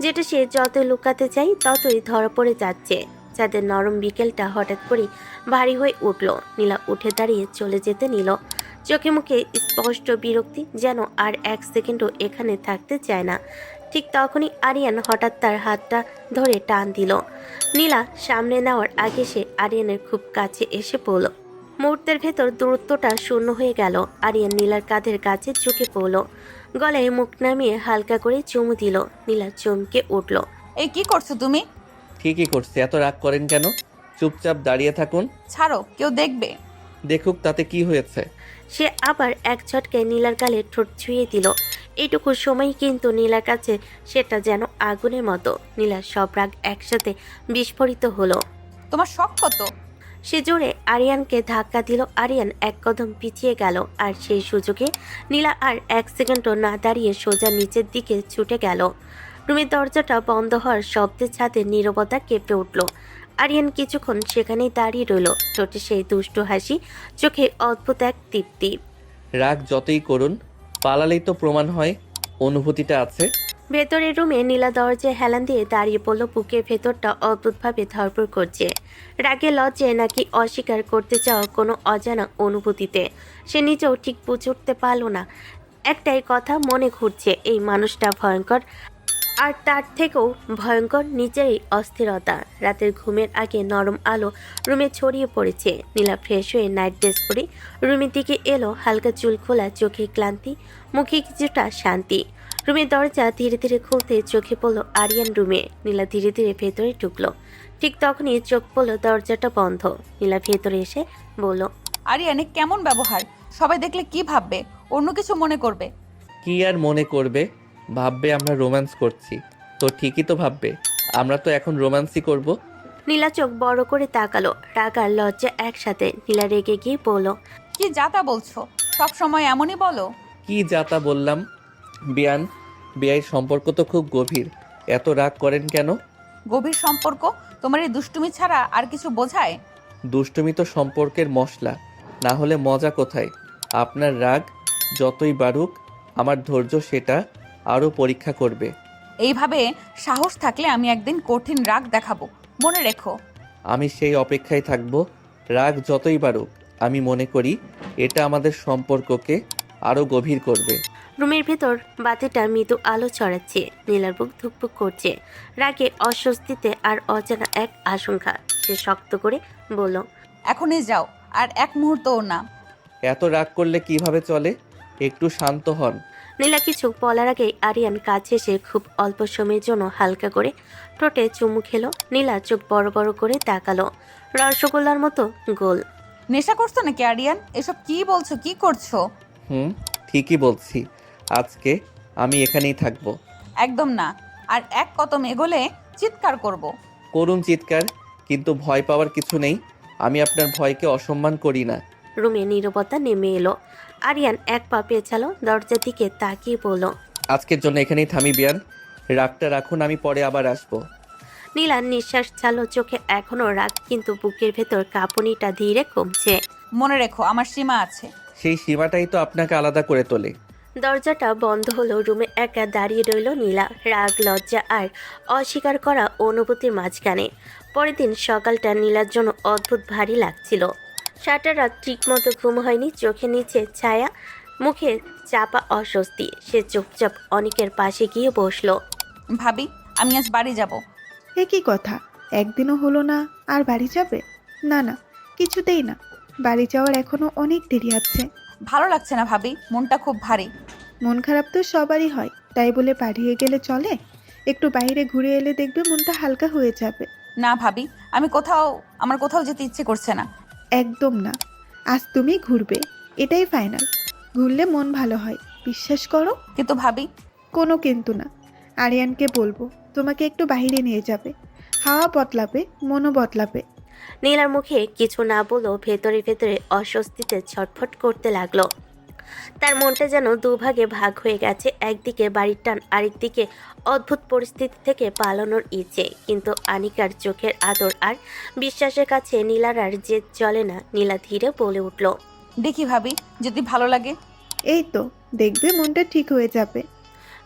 যেটা সে যতই লুকাতে চাই ততই ধরা পড়ে যাচ্ছে। ছাদের নরম বিকেলটা হঠাৎ করে ভারী হয়ে উঠল। নীলা উঠে দাঁড়িয়ে চলে যেতে নিল, চোখে মুখে স্পষ্ট বিরক্তি, যেন আর এক সেকেন্ডও এখানে থাকতে চায় না। ঠিক তখনই আরিয়ান হঠাৎ তার হাতটা ধরে টান দিল। নীলা সামনে নেওয়ার আগে সে আরিয়ানের খুব কাছে এসে পড়ল। মুহূর্তের ভেতর দূরত্বটা শূন্য হয়ে গেল। আরিয়ান নীলার কাঁধের কাছে ঝুঁকে পড়ল, গলায় মুখ নামিয়ে হালকা করে চুমু দিল। নীলা চমকে উঠল। এই কি করছো তুমি? ঠিকই করছে, এত রাগ করেন কেন? চুপচাপ দাঁড়িয়ে থাকুন। ছাড়ো, কেউ দেখবে। দেখুক, তাতে কি হয়েছে? সে আবার এক ঝটকায় নীলার গালে ঠোঁট ছুঁয়ে দিল। এইটুকু সময় কিন্তু নীলার কাছে সেটা যেন আগুনের মতো। নীলার সব রাগ একসাথে বিস্ফোরিত হলো। তোমার শখ কত? সে জোরে আরিয়ানকে ধাক্কা দিল। আরিয়ান এক কদম পিছিয়ে গেল, আর সেই সুযোগে নীলা আর এক সেকেন্ডও না দাঁড়িয়ে সোজা নিচের দিকে ছুটে গেল। রুমের দরজাটা বন্ধ হওয়ার শব্দের ছাদে নীরবতা কেঁপে উঠল। আরিয়ান কিছুক্ষণ সেখানেই দাঁড়িয়ে রইল, ঠোঁটে সেই দুষ্টু হাসি, চোখে অদ্ভুত এক তৃপ্তি। রাগ যতই করুন, পালালেই তো প্রমাণ হয় অনুভূতিটা আছে। ভেতরের রুমে নীলা দরজায় হেলান দিয়ে দাঁড়িয়ে পড়ল। বুকের ভেতরটা অদ্ভুতভাবে ধরপড় করছে, রাগে লজ্জে নাকি অস্বীকার করতে চাওয়া কোনো অজানা অনুভূতিতে। সে নিজেও ঠিক বুঝে উঠতে পারল না। একটাই কথা মনে ঘুরছে, এই মানুষটা ভয়ঙ্কর, আর তার থেকেও ভয়ঙ্কর নিজেরই অস্থিরতা। রাতের ঘুমের আগে নরম আলো রুমে ছড়িয়ে পড়েছে। নীলা ফ্রেশ হয়ে নাইট ড্রেস পরে রুমের দিকে এলো। হালকা চুল খোলা, চোখে ক্লান্তি, মুখে কিছুটা শান্তি। রুমের দরজা ধীরে ধীরে খুলতে চোখে পড়ল আরিয়ান রুমে। নীলা ধীরে ধীরে ভেতরে ঢুকলো। ঠিক তখনই চোখ পড়ল দরজাটা বন্ধ। নীলা ভেতরে এসে বলল, আরিয়ানে কেমন ব্যবহার? সবাই দেখলে কি ভাববে? অন্য কিছু মনে করবে। কি আর মনে করবে? ভাববে আমরা রোম্যান্স করছি। তো ঠিকই তো ভাববে, আমরা তো এখন রোম্যান্সই করব। নীলা চোখ বড় করে তাকালো, রাগ আর লজ্জা একসাথে। নীলা রেগে গিয়ে বলল, কি যাতা বলছো? সব সময় এমনই বলো? কি যাতা বললাম? বিয়ার সম্পর্ক তো খুব গভীর, এত রাগ করেন কেন? গভীর সম্পর্ক তোমার এই দুষ্টুমি ছাড়া আর কিছু বোঝায়? দুষ্টুমি তো সম্পর্কের মশলা, না হলে মজা কোথায়? আপনার রাগ যতই বাড়ুক, আমার ধৈর্য সেটা আরও পরীক্ষা করবে। এইভাবে সাহস থাকলে আমি একদিন কঠিন রাগ দেখাবো, মনে রেখো। আমি সেই অপেক্ষায় থাকব। রাগ যতই বাড়ুক, আমি মনে করি এটা আমাদের সম্পর্ককে আরও গভীর করবে। রুমের ভেতর বাতিটা মৃদু আলো ছড়াচ্ছে। নীলার বুক ধুকপুক করছে, রাগে, অস্বস্তিতে আর অজানা এক আশঙ্কা। সে শক্ত করে বলল, এখনই যাও, আর এক মুহূর্তও না। এত রাগ করলে কিভাবে চলে? একটু শান্ত হন। নীলা কিছু বলার আগেই আরিয়ান কাছে এসে খুব অল্প সময়ের জন্য হালকা করে ঠোঁটে চুমু খেলো। নীলা চোখ বড় বড় করে তাকালো, রসগোল্লার মতো গোল। নেশা করছো নাকি আরিয়ান? এসব কি বলছো, কি করছো? ঠিকই বলছি। আজকে আমি এখানেই থাকবো। একদম না, আর এক কদম এগোলে চিৎকার করব। করুণ চিৎকার, কিন্তু ভয় পাওয়ার কিছু নেই। আমি আপনার ভয়কে অসম্মান করি না। রুমে নীরবতা নেমে এলো। আরিয়ান এক পা পেছালো, দরজার দিকে তাকিয়ে বলল, আজকের জন্য এখানেই থামি বিয়ান। রাগটা রাখুন, আমি পরে আবার আসবো। নীলা নিঃশ্বাস ছাড়লো, চোখে এখনো রাগ, কিন্তু বুকের ভেতর কাঁপুনিটা ধীরে কমছে। মনে রেখো, আমার সীমা আছে। সেই সীমাটাই তো আপনাকে আলাদা করে তোলে। দরজাটা বন্ধ হলো। রুমে একা দাঁড়িয়ে রইল নীলা, রাগ, লজ্জা আর অস্বীকার করা অনুভূতির মাঝখানে। পরের দিন সকালটা নীলার জন্য অদ্ভুত ভারী লাগছিল। সারাটা রাত ঠিক মতো ঘুম হয়নি, চোখের নিচে ছায়া, মুখে চাপা অস্বস্তি। সে চুপচাপ অনেকের পাশে গিয়ে বসলো। ভাবি, আমি আজ বাড়ি যাব। এ কি কথা? একদিনও হলো না আর বাড়ি যাবে? না না, কিছুতেই না। বাড়ি যাওয়ার এখনো অনেক দেরি আছে। ভালো লাগছে না ভাবি, মনটা খুব ভারী। মন খারাপ তো সবারই হয়, তাই বলে পাঠিয়ে গেলে চলে? একটু বাইরে ঘুরে এলে দেখবে মনটা হালকা হয়ে যাবে। না ভাবি, আমার কোথাও যেতে ইচ্ছে করছে না। একদম না, আজ তুমি ঘুরবে, এটাই ফাইনাল। ঘুরলে মন ভালো হয়, বিশ্বাস করো। কিন্তু ভাবি। কোনো কিন্তু না। আরিয়ানকে বলবো তোমাকে একটু বাইরে নিয়ে যাবে, হাওয়া বদলাবে, মনও বদলাবে। নীলার মুখে কিছু না বলেও ভেতরে ভেতরে অস্বস্তিতে ছটফট করতে লাগলো। তার মনটা যেন দুভাগে ভাগ হয়ে গেছে, একদিকে বাড়ির টান, আরেকদিকে অদ্ভুত পরিস্থিতি থেকে পালানোর ইচ্ছে। কিন্তু আনিকার চোখের আদর আর বিশ্বাসের কাছে নীলার আর জেদ চলে না। নীলা ধীরে বলে উঠল, দেখি ভাবি, যদি ভালো লাগে। এই তো, দেখবে মনটা ঠিক হয়ে যাবে।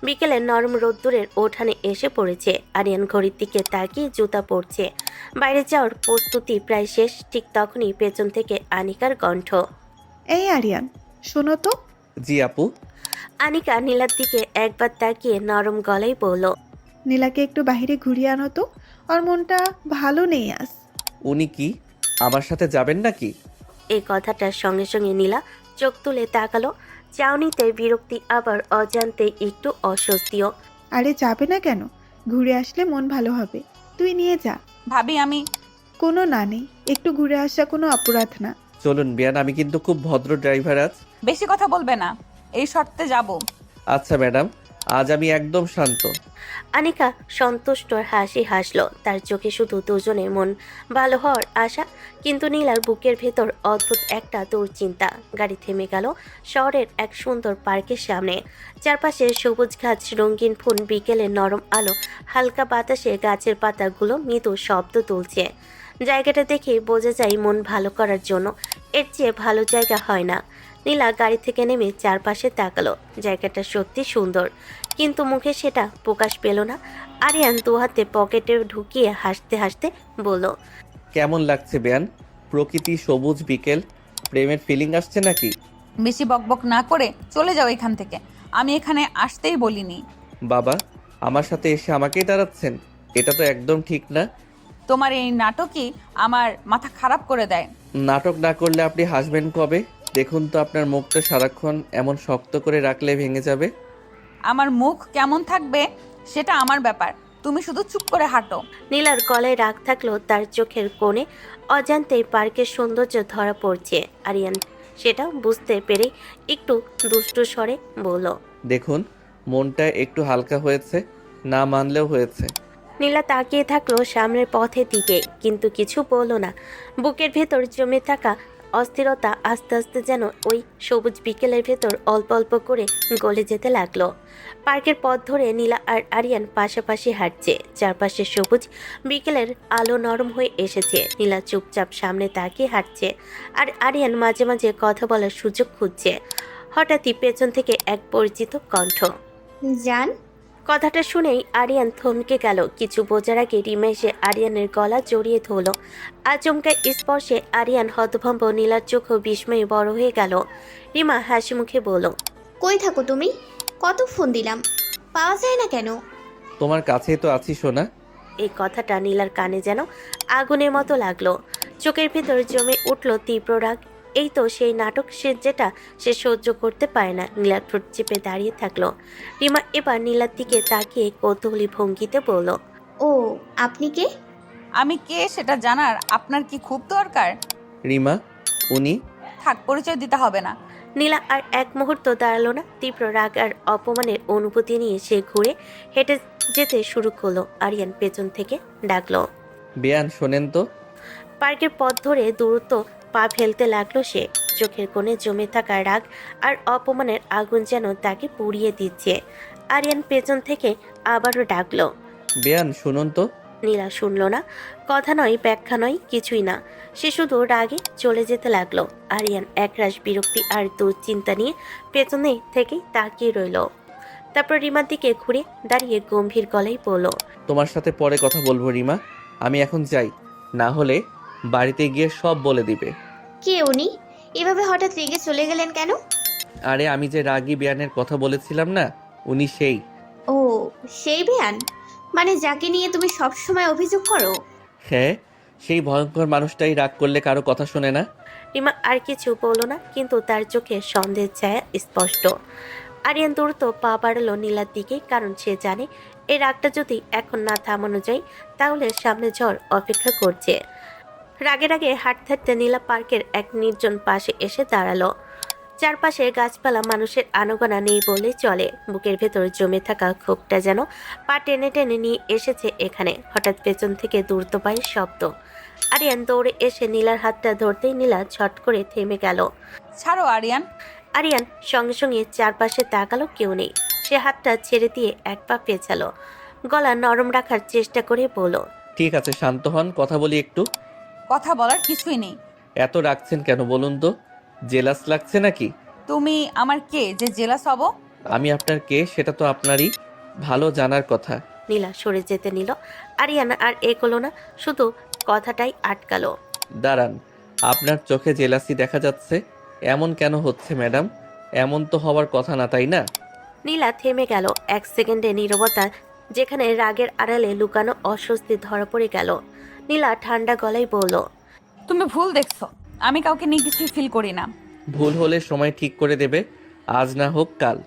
বিকেলে নরম রোদ্দুরের ওঠানে এসে পড়েছে। আরিয়ান ঘড়ির দিকে তাকিয়ে জুতা পরছে। বাইরে যাওয়ার প্রস্তুতি প্রায় শেষ। ঠিক তখনই পেছন থেকে আনিকার কণ্ঠ, এই আরিয়ান, শোনো তো। জি আপু। আনিকা নীলার দিকে একবার তাকিয়ে নরম গলায় বলল, নীলাকে একটু বাইরে ঘুরিয়ে আনো তো, ওর মনটা ভালো নেই আজ। উনি কি আমার সাথে যাবেন নাকি? এই কথাটার সঙ্গে সঙ্গে নীলা চোখ তুলে তাকালো। চাউনিতে বিরক্তি, আবার অজান্তে একটু অস্বস্তিও। আরে যাবে না কেন? ঘুরে আসলে মন ভালো হবে, তুই নিয়ে যা। ভাবি আমি। কোনো না নেই, একটু ঘুরে আসা কোনো অপরাধ না। চলুন বিয়ান, আমি কিন্তু খুব ভদ্র ড্রাইভার আজ। বেশি কথা বলবে না, এই শর্তে যাব। আচ্ছা ম্যাডাম, আজ আমি একদম শান্ত। আনিকা সন্তুষ্ট হাসি হাসলো। তার চোখে শুধু দুজনে মন ভালো হওয়ার আশা, কিন্তু নীলার বুকের ভেতর অদ্ভুত একটা দুশ্চিন্তা। গাড়ি থেমে গেল শহরের এক সুন্দর পার্কের সামনে। চারপাশে সবুজ গাছ, রঙিন ফুল, বিকেলের নরম আলো, হালকা বাতাসে গাছের পাতাগুলো মৃদু শব্দ তুলছে। জায়গাটা দেখে বোঝা যায় মন ভালো করার জন্য এর চেয়ে ভালো জায়গা হয় না। নীলা গাড়ি থেকে নেমে চারপাশে তাকালো। জায়গাটা সত্যি সুন্দর, কিন্তু মুখে সেটা প্রকাশ পেল না। আরিয়ান দুহাতে পকেটে ঢুকিয়ে হাসতে হাসতে বলল, কেমন লাগছে বেয়ান? প্রকৃতি, সবুজ, বিকেল, প্রেমের ফিলিং আসছে নাকি? বেশি বকবক না করে চলে যাও এখান থেকে। আমি এখানে আসতেই বলিনি। বাবা, আমার সাথে এসে আমাকেই তাড়াচ্ছেন? এটা তো একদম ঠিক না। তোমার এই নাটকই আমার মাথা খারাপ করে দেয়। নাটক না করলে আপনি হাসবেন কবে? দেখুন তো, আপনার মুখটা সারাক্ষণ এমন শক্ত করে রাখলে ভেঙে যাবে। আমার মুখ কেমন থাকবে সেটা আমার ব্যাপার, তুমি শুধু চুপ করে হাঁটো। নীলার গলায় রাগ থাকলো, তার চোখের কোণে অজান্তেই পার্কের সৌন্দর্য ধরা পড়ছে। আরিয়ান সেটা বুঝতে পেরে একটু দুষ্টু স্বরে বলল, দেখুন, মনটা একটু হালকা হয়েছে, না মানলেও হয়েছে। নীলা তাকিয়ে থাকলো সামনের পথের দিকে, কিন্তু কিছু বলল না। বুকের ভেতর জমে থাকা অস্থিরতা আস্তে আস্তে যেন ওই সবুজ বিকেলের ভেতর অল্প অল্প করে গলে যেতে লাগলো। পার্কের পথ ধরে নীলা আর আরিয়ান পাশাপাশি হাঁটছে। চারপাশে সবুজ বিকেলের আলো নরম হয়ে এসেছে। নীলা চুপচাপ সামনে তাকিয়ে হাঁটছে, আর আরিয়ান মাঝে মাঝে কথা বলার সুযোগ খুঁজছে। হঠাৎই পেছন থেকে এক পরিচিত কণ্ঠ। জান, কথাটা শুনেই আরিয়ান থমকে গেল। কিছু বোঝার আগে রিমা এসে আরিয়ানের গলা জড়িয়ে ধরল। আচমকা স্পর্শে আরিয়ান হতভম্ব, নীলার চোখও বিস্ময়ে বড় হয়ে গেল। রিমা হাসি মুখে বলল, কই থাকো তুমি? কত ফোন দিলাম, পাওয়া যায় না কেন? তোমার কাছেই তো আছি সোনা। এই কথাটা নীলার কানে যেন আগুনের মতো লাগলো। চোখের ভেতর জমে উঠল তীব্র রাগ। এই তো সেই নাটক, যেটা সে সহ্য করতে পারে না। নীলার ঠোঁট চেপে দাঁড়িয়ে থাকলো। রিমা এবার নীলার দিকে তাকিয়ে কৌতূহলী ভঙ্গিতে বলল, ও, আপনি কে? আমি কে সেটা জানার আপনার কি খুব দরকার? রিমা, উনি। থাক, পরিচয় দিতে হবে না। নীলা আর এক মুহূর্ত দাঁড়ালো না। তীব্র রাগ আর অপমানের অনুভূতি নিয়ে সে ঘুরে হেঁটে যেতে শুরু করলো। আরিয়ান পেছন থেকে ডাকলো, বেয়ান শোনেন তো। পার্কের পথ ধরে দ্রুত পা ফেলতে লাগলো সে। চোখের কোণে জমে থাকা রাগ আর অপমানের আগুন যেন তাকে পুড়িয়ে দিচ্ছে। আরিয়ান পেছন থেকে আবারও ডাকলো, বেয়ান শুনুন তো। নীলা শুনল না। কথা নয়, ব্যাখ্যা নয়, কিছুই না। সে শুধু রাগে চলে যেতে লাগলো। আরিয়ান একরাশ বিরক্তি আর দুশ্চিন্তা নিয়ে পেছনে থেকেই তাকিয়ে রইল। তারপর রিমার দিকে ঘুরে দাঁড়িয়ে গম্ভীর গলায় বলল, তোমার সাথে পরে কথা বলবো রিমা, আমি এখন যাই, না হলে বাড়িতে গিয়ে সব বলে দিবে। কে উনি? এভাবে হঠাৎ রেগে চলে গেলেন কেন? আরে আমি যে রাগী বেয়ানের কথা বলেছিলাম না, উনি সেই। ও, সেই বেয়ান? মানে যাকে নিয়ে তুমি সব সময় অভিযোগ করো? হ্যাঁ, সেই ভয়ঙ্কর মানুষটাই রাগ করলে কারো কথা শোনে না। রিমা আর কিছু বলল না, কিন্তু তার চোখে সন্দেহের ছায়া স্পষ্ট। আরিয়ান দ্রুত পা বাড়ালো নীলার দিকে, কারণ সে জানে এই রাগটা যদি এখন না থামানো যায় তাহলে সামনে ঝড় অপেক্ষা করছে। রাগে রাগে হাঁটতে হাঁটতে নীলা পার্কের এক নির্জন পাশে এসে দাঁড়ালো। চারপাশে গাছপালা, মানুষের আনাগোনা নেই বলেই চলে। বুকের ভেতর জমে থাকা ক্ষোভটা যেন পা টেনে টেনে নিয়ে এসেছে এখানে। হঠাৎ পেছন থেকে দ্রুত পায়ের শব্দ। আরিয়ান দৌড়ে এসে নীলার হাতটা ধরতেই নীলা ছট করে থেমে গেল। ছাড়ো আরিয়ান। আরিয়ান সঙ্গে সঙ্গে চারপাশে তাকালো, কেউ নেই। সে হাতটা ছেড়ে দিয়ে এক পা পেছালো। গলা নরম রাখার চেষ্টা করে বলল, ঠিক আছে, শান্ত হন, কথা বলি একটু। কথা বলার কিছুই নেই। এত রাখছেন কেন বলুন তো? জেলাস লাগছে নাকি? তুমি আমার কে যে জেলাস হব? আমি আপনার কে সেটা তো আপনারই ভালো জানার কথা। নীলা সরে যেতে নিল। আরিয়ান আর এগোলো না, শুধু কথাটাই আটকালো। দাঁড়ান, আপনার চোখে জেলাসি দেখা যাচ্ছে, এমন কেন হচ্ছে ম্যাডাম? এমন তো হওয়ার কথা না, তাই না? নীলা থেমে গেল। এক সেকেন্ডে নীরবতা, যেখানে রাগের আড়ালে লুকানো অস্বস্তি ধরা পড়ে গেল। নীলা ঠান্ডা গলায় বলল, তুমি ভুল দেখছো, আমি কাউকে নিয়ে কিছুই ফিল করি না। ভুল হলে সময় ঠিক করে দেবে, আজ না হোক কাল।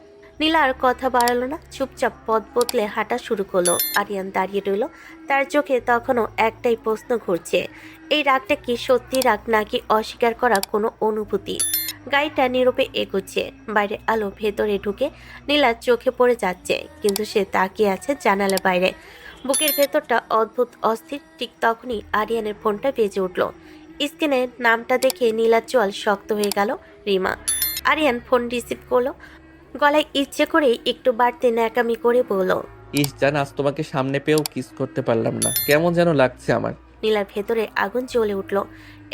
নীলা আর কথা বাড়ালো না, চুপচাপ পথ বদলে হাঁটা শুরু করলো। আরিয়ান দাঁড়িয়ে রইল। তার চোখে তখনও একটাই প্রশ্ন ঘুরছে, এই রাগটা কি সত্যি রাগ নাকি অস্বীকার করা কোনো অনুভূতি? গাড়িটা নীরবে এগোচ্ছে। বাইরে আলো ভেতরে ঢুকে নীলার চোখে পড়ে যাচ্ছে, কিন্তু সে তাকিয়ে আছে জানালার বাইরে। বুকের ভেতরটা অদ্ভুত অস্থির। ঠিক তখনই আরিয়ানের ফোনটা বেজে উঠল। স্ক্রিনে নামটা দেখে নীলার চোয়াল শক্ত হয়ে গেল। রিমা। আরিয়ান ফোন রিসিভ করলো। গলায় ইচ্ছে করেই একটু বাড়তে ন্যাকামি করে বলল, ইস জান, আজ তোমাকে সামনে পেয়েও কিস করতে পারলাম না, কেমন যেন লাগছে আমার। নীলার ভেতরে আগুন জ্বলে উঠল।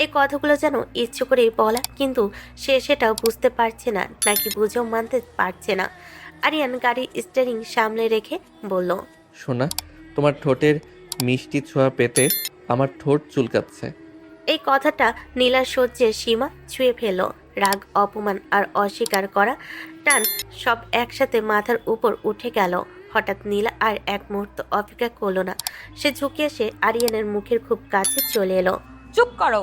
এই কথাগুলো যেন ইচ্ছে করেই বলা, কিন্তু সে সেটাও বুঝতে পারছে না, নাকি বুঝেও মানতে পারছে না। আরিয়ান গাড়ির স্টিয়ারিং সামনে রেখে বলল, সোনা, তোমার ঠোঁটের মিষ্টি ছোঁয়া পেতে আমার ঠোঁট চুলকাচ্ছে। এই কথাটা নীলার সহ্যের সীমা ছুঁয়ে ফেলল। রাগ, অপমান আর অস্বীকার করা টান সব একসাথে মাথার উপর উঠে গেল। হঠাৎ নীলা আর এক মুহূর্ত অপেক্ষা করলো না। সে ঝুঁকে এসে আরিয়ানের মুখের খুব কাছে চলে এলো। চুপ করো।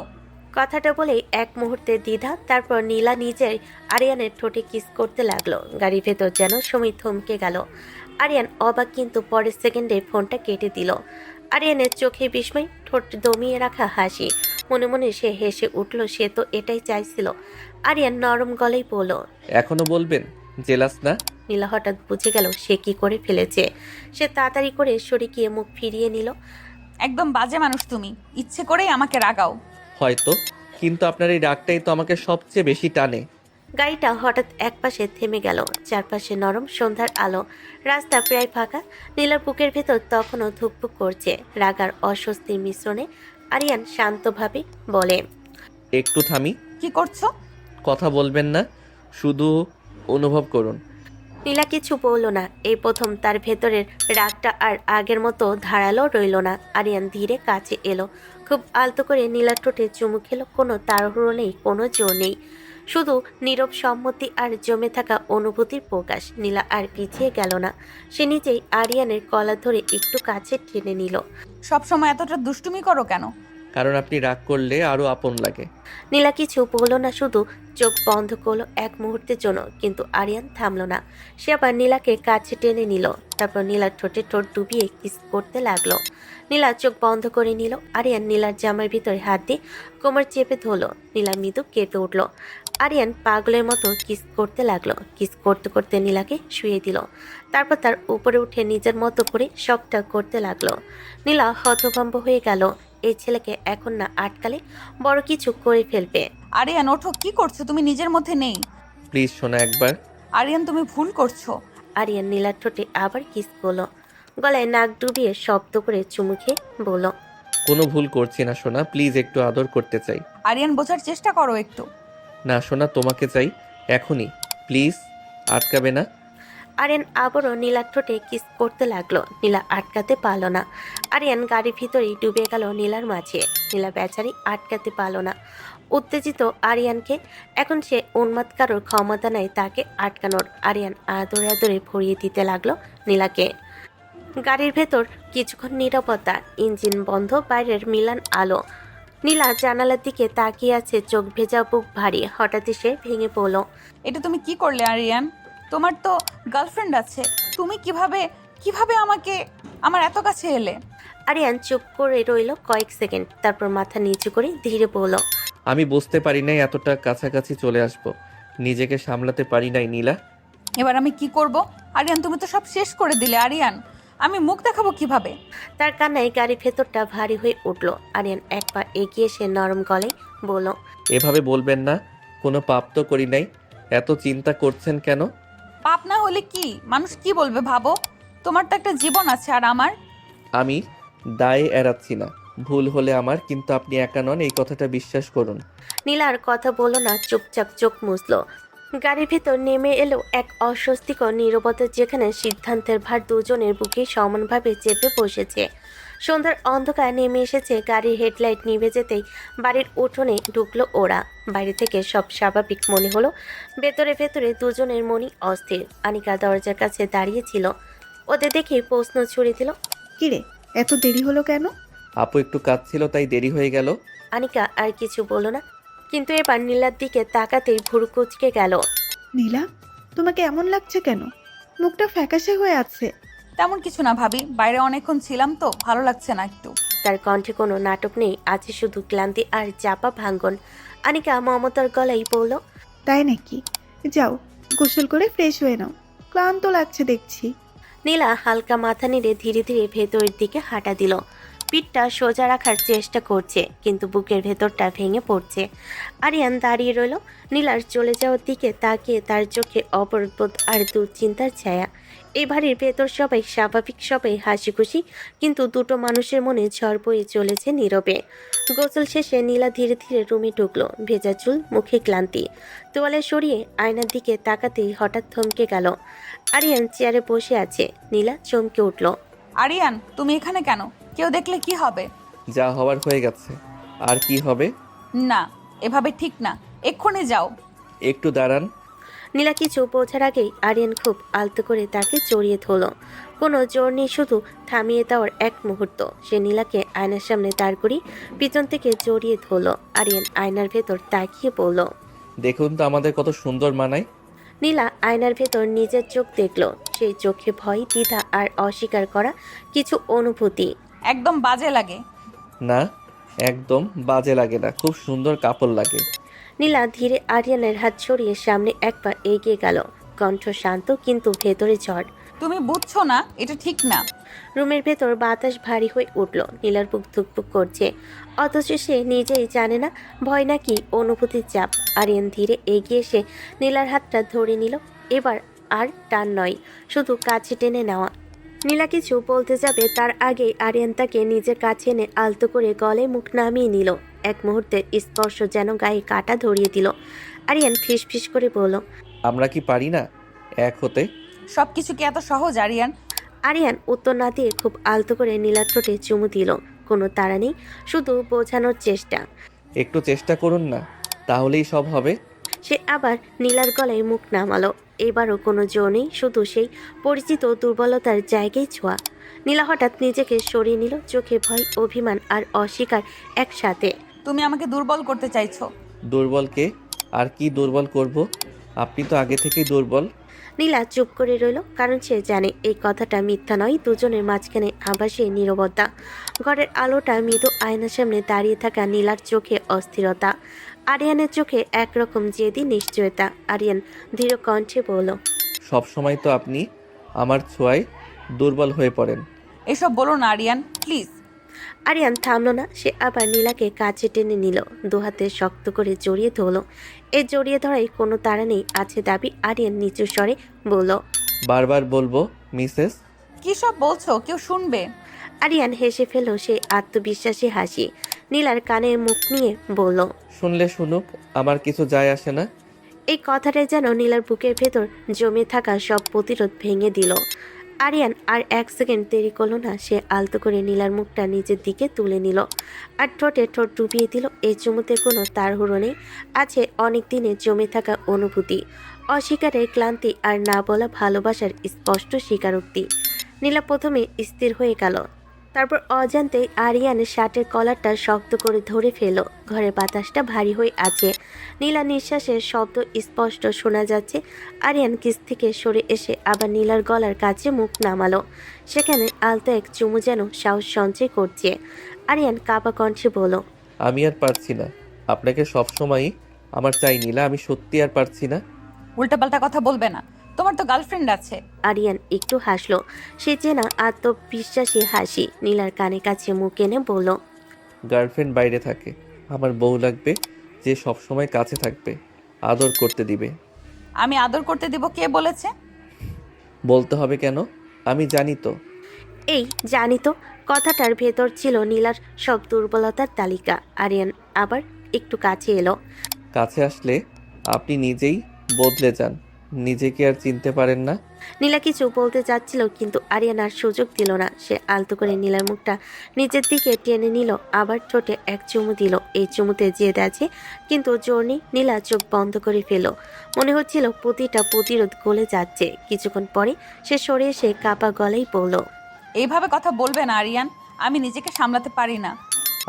কথাটা বলেই এক মুহূর্তে দ্বিধা, তারপর নীলা নিজেই আরিয়ানের ঠোঁটে কিস করতে লাগলো। গাড়ির ভেতর যেন সময় থমকে গেল। আরিয়ান অবাক, কিন্তু পরের সেকেন্ডে ফোনটা কেটে দিল। আরিয়ানের চোখে বিস্ময়, ঠোঁট দমিয়ে রাখা হাসি। মনে মনে সে হেসে উঠল, সে তো এটাই চাইছিল। আরিয়ান নরম গলায় বলল, এখনো বলবেন জেলাস না? নীলা হঠাৎ বুঝে গেল সে কি করে ফেলেছে। সে তাড়াতাড়ি করে সরে গিয়ে মুখ ফিরিয়ে নিল। একদম বাজে মানুষ তুমি, ইচ্ছে করেই আমাকে রাগাও। হয়তো, কিন্তু আপনার এই রাগটাই তো আমাকে সবচেয়ে বেশি টানে। গাড়িটা হঠাৎ একপাশে থেমে গেল। চারপাশে নরম সন্ধ্যার আলো, রাস্তা প্রায় ফাঁকা। নীলার বুকের ভেতর তখনও ধুকপুক করছে রাগ আর অস্বস্তির মিশ্রণে। আরিয়ান শান্তভাবে বলে, একটু থামি। কি করছো? কথা বলবেন না, শুধু অনুভব করুন। নীলা কিছু বলল না। এই প্রথম তার ভেতরের রাগটা আর আগের মতো ধারালো রইল না। আরিয়ান ধীরে কাছে এলো, খুব আলতো করে নীলার ঠোঁটে চুমু খেলো। কোনো তাড়াহুড়ো নেই, কোনো জোর নেই, শুধু নীরব সম্মতি আর জমে থাকা অনুভূতির প্রকাশ। নীলা আর পিছিয়ে গেল না। সে নিজেই আরিয়ানের গলা ধরে একটু কাছে টেনে নিল। সবসময় এতটা দুষ্টুমি করো কেন? কারণ আপনি রাগ করলে আরো আপন লাগে। নীলা কিছু বলল না, শুধু চোখ বন্ধ করলো এক মুহূর্তের জন্য। কিন্তু আরিয়ান থামলো না। সে আবার নীলাকে কাছে টেনে নিল, তারপর নীলার ঠোঁটে ঠোঁট ডুবিয়ে কিস করতে লাগলো। নীলা চোখ বন্ধ করে নিল। আরিয়ান নীলার জামার ভিতরে হাত দিয়ে কোমর চেপে ধরলো। নীলা মৃদু কেঁপে উঠল। আরিয়ান পাগলের মতো কিস করতে লাগলো। কিস করতে করতে নীলাকে শুয়ে দিল, তারপর তার উপরে উঠে নিজের মতো করে সবটা করতে লাগলো। নীলা হতভম্ব হয়ে গেল। এই ছেলেকে এখন না আটকালে বড় কিছু করে ফেলবে। আরিয়ান ওঠো, কি করছো তুমি? নিজের মধ্যে নেই। প্লিজ শোনা একবার। আরিয়ান তুমি ভুল করছো। আরিয়ান নীলার ঠোঁটে আবার কিস করলো। গলায় নাক ডুবিয়ে শব্দ করে চুমু খেয়ে বলল, কোনো ভুল করছি না সোনা, প্লিজ একটু আদর করতে চাই। আরিয়ান বোঝার চেষ্টা করো একটু। না সোনা, তোমাকে চাই এখনই, প্লিজ, আটকাবে না। আরিয়ান আবারও নীলার ঠোঁটে কিস করতে লাগলো। নীলা আটকাতে পারল না। আরিয়ান গাড়ির ভিতরেই ডুবে গেল নীলার মাঝে। নীলা বেচারি আটকাতে পারল না উত্তেজিত আরিয়ানকে। এখন সে উন্মাদ কারোর ক্ষমতা নাই তাকে আটকানোর। আরিয়ান আদরে আদরে ভরিয়ে দিতে লাগলো নীলাকে। গাড়ির ভেতর কিছুক্ষণ নীরবতা, ইঞ্জিন বন্ধ, বাইরের মিলান আলো। নীলা জানালার দিকে তাকিয়ে আছে, চোখ ভেজা, বুক ভারী। হঠাৎই সে ভেঙে পড়ল। এটা তুমি কি করলে আরিয়ান? তোমার তো গার্লফ্রেন্ড আছে, তুমি কিভাবে কিভাবে আমাকে আমার এত কাছে এলে? আরিয়ান চুপ করে রইল কয়েক সেকেন্ড, তারপর মাথা নিচু করে ধীরে বলল, আমি বুঝতে পারি নাই এতটা কাছাকাছি চলে আসবো, নিজেকে সামলাতে পারি নাই নীলা। এবার আমি কি করব? আরিয়ান তুমি তো সব শেষ করে দিলে। আরিয়ান আমি মুখ দেখাবো কিভাবে? তার কান্নায় গাড়ির ভেতরটা ভারী হয়ে উঠল। আরিয়ান এক পা এগিয়ে এসে নরম গলায় বলল, এভাবে বলবেন না, কোনো পাপ তো করি নাই, এত চিন্তা করছেন কেন? পাপ না হলে কি, মানুষ কি বলবে ভাবো? তোমার তো একটা জীবন আছে, আর আমার? আমি দায় এড়াচ্ছি না, ভুল হলে আমার, কিন্তু আপনি একা নন, এই কথাটা বিশ্বাস করুন। নীলা আর কথা বলল না, চুপচাপ চোখ মুছল। গাড়ির ভেতর নেমে এলো এক অস্বস্তিকর নীরবতা, যেখানে সিদ্ধান্তের ভার দুজনের বুকে সমানভাবে চেপে বসেছে। সন্ধ্যার অন্ধকার নেমে এসেছে। গাড়ির হেডলাইট নিভে যেতেই বাড়ির উঠোনে ঢুকলো ওরা। বাইরে থেকে সব স্বাভাবিক মনে হলো, ভেতরে ভেতরে দুজনের মনই অস্থির। আনিকা দরজার কাছে দাঁড়িয়েছিল, ওদের দেখে প্রশ্ন ছুড়ে দিল, কিরে, এত দেরি হলো কেন? আপু একটু কাজ ছিল তাই দেরি হয়ে গেল। আনিকা আর কিছু বলল না, কিন্তু এবার নীলার দিকে তাকাতেই ভুরু কুঁচকে গেল। নীলা, তোমাকে এমন লাগছে কেন? মুখটা ফ্যাকাশে হয়ে আছে। তেমন কিছু না ভাবি, বাইরে অনেকক্ষণ ছিলাম তো, ভালো লাগছে না একটু। তার কণ্ঠে কোনো নাটক নেই, আছে শুধু ক্লান্তি আর চাপা ভাঙ্গন। আনিকা মমতার গলায় বলল, তাই নাকি? যাও, গোসল করে ফ্রেশ হয়ে নাও, ক্লান্ত লাগছে দেখছি। নীলা হালকা মাথা নেড়ে ধীরে ধীরে ভেতরের দিকে হাঁটা দিল। পিঠটা সোজা রাখার চেষ্টা করছে, কিন্তু বুকের ভেতরটা ভেঙে পড়ছে। আরিয়ান দাঁড়িয়ে রইল, নীলার চলে যাওয়ার দিকে তাকিয়ে, তার চোখে অপরাধবোধ আর দুশ্চিন্তার ছায়া। এই বাড়ির ভেতর সবাই স্বাভাবিক, সবাই হাসি খুশি, কিন্তু দুটো মানুষের মনে ঝড় বয়ে চলেছে নীরবে। গোসল শেষে নীলা ধীরে ধীরে রুমে ঢুকলো, ভেজা চুল, মুখে ক্লান্তি। তোয়ালে সরিয়ে আয়নার দিকে তাকাতেই হঠাৎ থমকে গেল। আরিয়ান চেয়ারে বসে আছে। নীলা চমকে উঠল। আরিয়ান, তুমি এখানে কেন? কেউ দেখলে কি হবে? যা হওয়ার হয়ে গেছে, আর কি হবে? না, এভাবে ঠিক না, এক্ষুনি যাও। একটু দাঁড়ান। নীলা কিছু বোঝার আগেই আরিয়ান খুব আলতো করে তাকে জড়িয়ে ধরল। কোনো জোর নেই, শুধু থামিয়ে দেওয়ার এক মুহূর্ত। সে নীলাকে আয়নার সামনে দাঁড় করি পিছন থেকে জড়িয়ে ধরল। আরিয়ান আয়নার ভেতর তাকিয়ে বলল। দেখুন তো আমাদের কত সুন্দর মানায়। নীলা আয়নার ভেতর নিজের চোখ দেখল। সেই চোখে ভয়, দ্বিধা আর অস্বীকার করা কিছু অনুভূতি। একদম বাজে লাগে। না, একদম বাজে লাগে না, খুব সুন্দর কাপড় লাগে। নীলা ধীরে আরিয়ানের হাত ছড়িয়ে সামনে একবার এগিয়ে গেল। কণ্ঠ শান্ত, কিন্তু ভেতরে ঝড়। তুমি বুঝছো না, এটা ঠিক না। রুমের ভেতর বাতাস ভারী হয়ে উঠল। নীলার বুক ধুকপুক করছে, অথচ সে নিজেই জানে না ভয় নাকি অনুভূতির চাপ। আরিয়ান ধীরে এগিয়ে এসে নীলার হাতটা ধরে নিল। এবার আর টান নয়, শুধু কাছে টেনে নেওয়া। নীলা কিছু বলতে যাবে, তার আগেই আরিয়ান তাকে নিজের কাছে এনে আলতো করে গলায় মুখ নামিয়ে নিল। এক মুহূর্তের স্পর্শ যেন গায়ে কাটা ধরিয়ে দিল। আরিয়ান ফিস ফিস করে বলল। আমরা কি পারি না এক হতে? সবকিছু কি এত সহজ আরিয়ান? আরিয়ান উত্তর না দিয়ে খুব আলতো করে নীলার ঠোঁটে চুমু দিল। কোনো তাড়া নেই, শুধু বোঝানোর চেষ্টা। একটু চেষ্টা করুন না, তাহলেই সব হবে। সে আবার নীলার গলায় মুখ নামালো। এবারও কোনো জোর নেই, শুধু সেই পরিচিত দুর্বলতার জায়গায় ছোঁয়া। নীলা হঠাৎ নিজেকে সরিয়ে নিল, চোখে ভয়, অভিমান আর অস্বীকার একসাথে। তুমি আমাকে দুর্বল করতে চাইছো। দুর্বলকে আর কি দুর্বল করব? আপনি তো আগে থেকেই দুর্বল। নীলা চুপ করে রইল, কারণ সে জানে এই কথাটা মিথ্যা নয়। দুজনের মাঝখানে আভাসে নীরবতা। ঘরের আলোটা মৃদু আয়নার সামনে দাঁড়িয়ে থাকা নীলার চোখে অস্থিরতা, আরিয়ানের চোখে একরকম জেদি নিশ্চয়তা। আরিয়ান ধীর কণ্ঠে বলল। সব সময় তো আপনি আমার ছোঁয়ায় দুর্বল হয়ে পড়েন। এসব বলো না আরিয়ান, প্লিজ। আরিয়ান থামল না। সে আবার নীলাকে কাছে টেনে নিল, দুহাতে শক্ত করে জড়িয়ে ধরল। এই জড়িয়ে ধরাই কোনো তাড়া নেই, আছে দাবি। আরিয়ান নিচু স্বরে বলল। বারবার বলবো মিসেস। কি সব বলছো? কেউ শুনবে। আরিয়ান হেসে ফেলল, সেই আত্মবিশ্বাসী হাসি। নীলার কানে মুখ নিয়ে বলল। শুনলে শুনুক, আমার কিছু যায় আসে না। এই কথাটাই যেন নীলার বুকের ভেতর জমে থাকা সব প্রতিরোধ ভেঙে দিল। আরিয়ান আর এক সেকেন্ড দেরি করল না। সে আলতো করে নীলার মুখটা নিজের দিকে তুলে নিল আর ঠোঁটে ঠোঁট ডুবিয়ে দিল। এই চুমুতে কোনো তাড়াহুড়ো নেই, আছে অনেক দিনের জমে থাকা অনুভূতি, অস্বীকারের ক্লান্তি আর না বলা ভালোবাসার স্পষ্ট স্বীকারোক্তি। নীলা প্রথমে স্থির হয়ে গেল, তারপর অজান্তেই আরিয়ানের শার্টের কলারটা শক্ত করে ধরে ফেলল। ঘরের বাতাসটা ভারী হয়ে আছে, নীলা নিঃশ্বাসের শব্দ স্পষ্ট শোনা যাচ্ছে। আরিয়ান কিস থেকে সরে এসে আবার নীলার গলার কাছে মুখ নামালো। সেখানে আলতো এক চুমু যেন সাহস সঞ্চয় করছে। আরিয়ান কাঁপা কণ্ঠে বলল। আমি আর পারছি না, আপনাকে সবসময়ই আমার চাই নীলা, আমি সত্যি আর পারছি না। উল্টাপাল্টা কথা বলবে না, তোমার তো গার্লফ্রেন্ড আছে। আরিয়ান একটু হাসলো, সে চেনা আত্মবিশ্বাসী হাসি। নীলার কানে কাছে মুখ এনে বলল। গার্লফ্রেন্ড বাইরে থাকে, আমার বউ লাগবে যে সবসময় কাছে থাকবে, আদর করতে দিবে। আমি আদর করতে দিব? কে বলেছে? বলতে হবে কেন? আমি জানি তো। এই জানি তো কথাটার ভেতর ছিল নীলার সব দুর্বলতার তালিকা। আরিয়ান আবার একটু কাছে এলো। কাছে আসলে আপনি নিজেই বদলে যান, নিজেকে আর চিনতে পারেন না। নীলা কিছু বলতে চাচ্ছিল, কিন্তু আরিয়ান আর সুযোগ দিল না। সে আলতো করে নীলার মুখটা নিজের দিকে টেনে নিল, আবার ঠোঁটে এক চুমু দিল। এই চুমুতে জেদ আছে, কিন্তু জোর নেই। নীলা চোখ বন্ধ করে ফেল, মনে হচ্ছিল প্রতিটা প্রতিরোধ গলে যাচ্ছে। কিছুক্ষণ পরে সে সরে এসে কাপা গলায় বলল। এইভাবে কথা বলবে না আরিয়ান, আমি নিজেকে সামলাতে পারি না।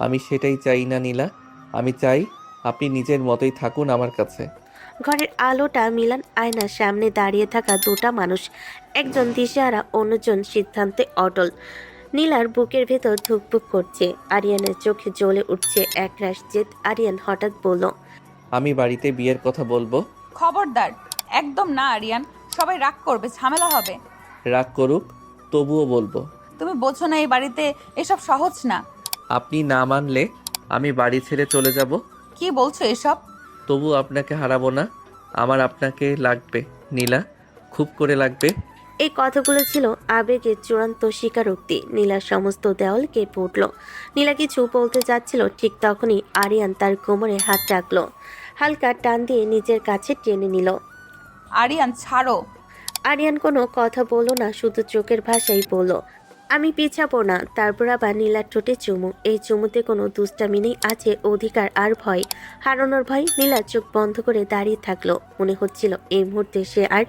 আমি সেটাই চাই না নীলা, আমি চাই আপনি নিজের মতোই থাকুন আমার কাছে। ঘরের আলোটা মিলান আয়নার সামনে দাঁড়িয়ে থাকা দুটা মানুষ, একজন দিশেহারা, অন্যজন সিদ্ধান্তে অটল। নীলার বুকের ভেতর ধুকপুক করছে, আরিয়ানের চোখে জ্বলে উঠছে একরাশ জেদ। আরিয়ান হঠাৎ বলল। আমি বাড়িতে বিয়ের কথা বলবো, খবরদার, একদম না আরিয়ান, সবাই রাগ করবে, ঝামেলা হবে। রাগ করুক, তবুও বলবো। তুমি বোঝো না এই বাড়িতে এসব সহজ না। আপনি না মানলে আমি বাড়ি ছেড়ে চলে যাব। কি বলছো এসব? তবু আপনাকে হারাবো না। আমার আপনাকে লাগবে নীলা, খুব করে লাগবে। এই কথাগুলো ছিল আবেগের চূড়ান্ত স্বীকারোক্তি। নীলার সমস্ত দেওয়াল কেঁপে উঠল। নীলা কিছু বলতে যাচ্ছিল, ঠিক তখনই আরিয়ান তার কোমরে হাত রাখলো, হালকা টান দিয়ে নিজের কাছে টেনে নিল। আরিয়ান ছাড়ো। আরিয়ান কোনো কথা বলল না, শুধু চোখের ভাষাই বলল, আমি পিছাবো না। তারপর আবার নীলার ঠোঁটে চুমু। এই চুমুতে কোনো দুষ্টামি নেই, আছে অধিকার আর ভয়, হারানোর ভয়। নীলা চোখ বন্ধ করে দাঁড়িয়ে থাকলো। মনে হচ্ছিল এই মুহূর্তে সে আর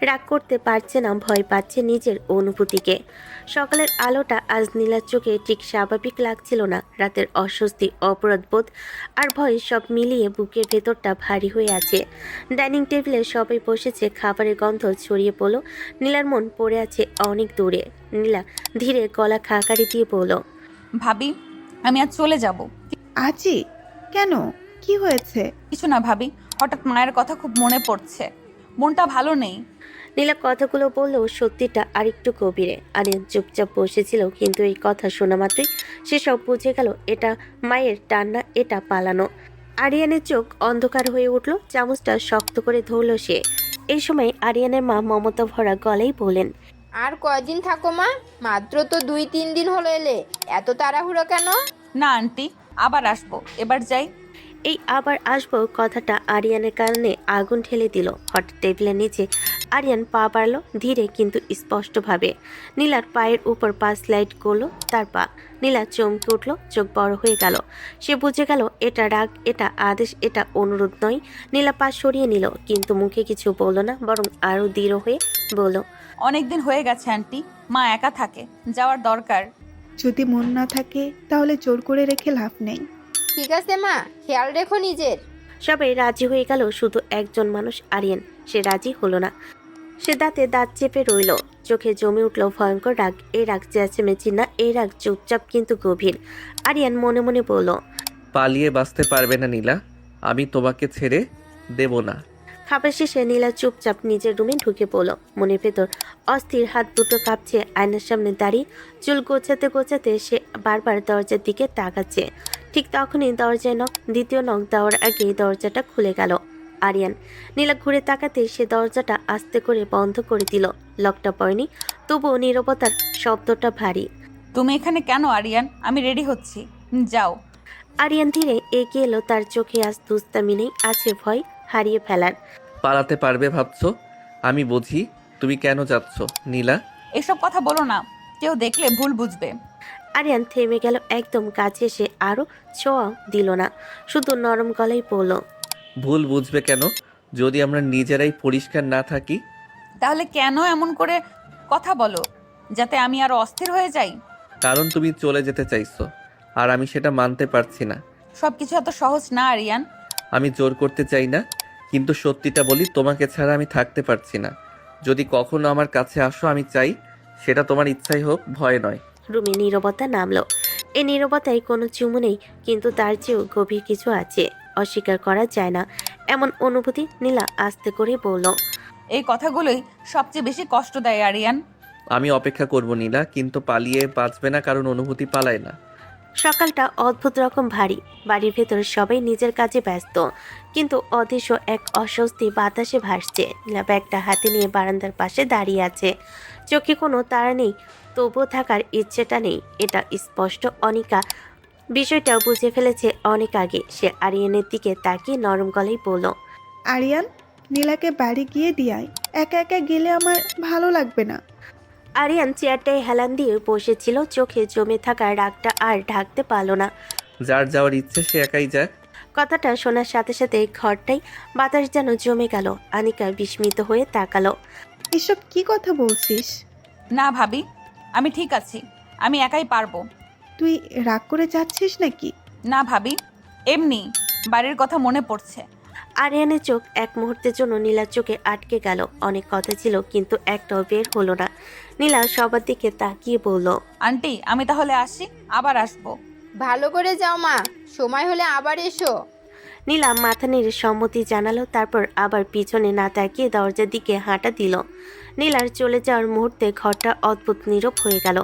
রাগ করতে পারছে না, ভয় পাচ্ছে নিজের অনুভূতিকে। সকালের আলোটা আজ নীলার চোখে ঠিক স্বাভাবিক লাগছিল না। রাতের অস্বস্তি, অপরাধবোধ আর ভয় সব মিলিয়ে বুকের ভেতরটা ভারী হয়ে আছে। ডাইনিং টেবিলে সবাই বসেছে, খাবারের গন্ধ ছড়িয়ে পড়ল। নীলার মন পড়ে আছে অনেক দূরে। নীলা ধীরে গলা খাকারি দিয়ে বলল, ভাবি, আমি আজ চলে যাব। আজই? কেন, কি হয়েছে? কিছু না ভাবি, হঠাৎ মায়ের কথা খুব মনে পড়ছে, মনটা ভালো নেই। নীলা কথাগুলো বললেও সত্যিটা আরেকটু গভীরে। আরিয়ান চুপচাপ বসেছিল, কিন্তু এই কথা শোনা মাত্রই সে সব বুঝে গেল। এটা মায়ের টান না, এটা পালানো। আরিয়ানের চোখ অন্ধকার হয়ে উঠল, চামচটা শক্ত করে ধরল সে। এই সময় আরিয়ানের মা মমতা ভরা গলায় বলেন, আর কয়দিন থাকো মা? মাত্র তো 2-3 দিন হলো এলে, এত তাড়াহুড়ো কেন? না আন্টি, আবার আসবো, এবার যাই। এই আবার আসবো কথাটা আরিয়ানের কারণে আগুন ঢেলে দিল। হঠাৎ টেবিলের নিচে আরিয়ান পা বাড়ল, ধীরে কিন্তু স্পষ্টভাবে। নীলার পায়ের উপর পা স্লাইড করলো তার পা। নীলা চমকে উঠল, চোখ বড় হয়ে গেল। সে বুঝে গেল এটা রাগ, এটা আদেশ, এটা অনুরোধ নয়। নীলা পা সরিয়ে নিল, কিন্তু মুখে কিছু বলল না, বরং আরো দৃঢ় হয়ে বলল, অনেকদিন হয়ে গেছে আন্টি, মা একা থাকে, যাওয়ার দরকার। যদি মন না থাকে তাহলে জোর করে রেখে লাভ নেই। ঠিক আছে মা, খেয়াল রেখো নিজের। সবাই রাজি হয়ে গেল, শুধু একজন মানুষ আরিয়ান। সে রাজি হলো না। সে দাঁতে দাঁত চেপে রইল, চোখে জমে উঠল ভয়ঙ্কর রাগ। এই রাগ চেঁচামেচি না, এই রাগ চুপচাপ কিন্তু গভীর। আরিয়ান মনে মনে বলল, পালিয়ে বাঁচতে পারবে না নীলা, আমি তোমাকে ছেড়ে দেব না। খাবার শেষে নীলা চুপচাপ নিজের রুমে ঢুকে পড়ল। মনের ভেতর অস্থির, হাত দুটো কাঁপছে। আয়নার সামনে দাঁড়িয়ে চুল গোছাতে গোছাতে সে বারবার দরজার দিকে তাকাচ্ছে। ঠিক তখনই দরজায় নখ। দ্বিতীয় নখ দেওয়ার আগে দরজাটা খুলে গেল। আরিয়ান। নীলা ঘুরে তাকাতে সে দরজাটা আস্তে করে বন্ধ করে দিল। লকটা পড়েনি, তবুও নীরবতার শব্দটা ভারী। তুমি এখানে কেন আরিয়ান? আমি রেডি হচ্ছি, যাও। আরিয়ান ধীরে এগিয়ে এলো, তার চোখে আজ দুস্তামি নেই, আছে ভয় হারিয়ে ফেলার। পালাতে পারবে ভাবছো? আমি বুঝি তুমি কেন যাচ্ছ নীলা। এসব কথা বলো না, কেউ দেখলে ভুল বুঝবে। আরিয়ান থেমে গেল, একদম কাছে এসে আরো ছোঁয়া দিল না, শুধু নরম গলায় বলল, ভুল বুঝবে কেন যদি আমরা নিজেরাই পরিষ্কার না থাকি? তাহলে কেন এমন করে কথা বলো, যাতে আমি আরো অস্থির হয়ে যাই? কারণ তুমি চলে যেতে চাইছো, আর আমি সেটা মানতে পারছি না। সবকিছু এত সহজ না আরিয়ান। আমি জোর করতে চাই না, কিন্তু সত্যিটা বলি, তোমাকে ছাড়া আমি থাকতে পারছি না। যদি কখনো আমার কাছে আসো, আমি চাই সেটা তোমার ইচ্ছাই হোক, ভয় নয়। রুমে নীরবতা নামলো। এই নীরবতায় কোনো চুমু নেই, কিন্তু তার চেয়েও গভীর কিছু আছে, অস্বীকার করা যায় না এমন অনুভূতি। নীলা আস্তে করে বলল, এই কথাগুলোই সবচেয়ে বেশি কষ্ট দেয় আরিয়ান। আমি অপেক্ষা করব নীলা, কিন্তু পালিয়ে বাঁচবে না, কারণ অনুভূতি পালায় না। সকালটা অদ্ভুত রকম ভারী। বাড়ির ভেতর সবাই নিজের কাজে ব্যস্ত, কিন্তু অদৃশ্য এক অস্বস্তি বাতাসে ভাসছে। নীলা ব্যাগটা হাতে নিয়ে বারান্দার পাশে দাঁড়িয়ে আছে। চোখে কোনো তাড়া নেই, তবুও থাকার ইচ্ছেটা নেই, এটা স্পষ্ট। অনিকা বিষয়টা বুঝে ফেলেছে অনেক আগে। সে আরিয়ানের দিকে তাকিয়ে নরম গলায় বলল, আরিয়ান, নীলাকে বাড়ি গিয়ে দিয়াই, একা একা গেলে আমার ভালো লাগবে না। আরিয়ান চেয়ারটায় হেলান দিয়ে বসেছিল, চোখে জমে থাকা রাগটা আর ঢাকতে পারল না। যার যাওয়ার ইচ্ছে সে একাই যাক। কথাটা শোনার সাথে সাথে ঘরটাই বাতাস যেন জমে গেল। আনিকা বিস্মিত হয়ে তাকালো। এসব কি কথা বলছিস? না ভাবি, আমি ঠিক আছি, আমি একাই পারবো। তুই রাগ করে যাচ্ছিস নাকি? না ভাবি, এমনি বাড়ির কথা মনে পড়ছে। আরিয়ানের চোখ এক মুহূর্তের জন্য নীলার চোখে আটকে গেল। অনেক কথা ছিল, কিন্তু একটাও বের হলো না। নীলা সবার দিকে তাকিয়ে বলল, আন্টি, আমি তাহলে আসি, আবার আসবো। ভালো করে যাও মা, সময় হলে আবার এসো। নীলা মাথা নেড়ে সম্মতি জানালো, তারপর আবার পিছনে না তাকিয়ে দরজার দিকে হাঁটা দিল। নীলার চলে যাওয়ার মুহূর্তে ঘরটা অদ্ভুত নীরব হয়ে গেল।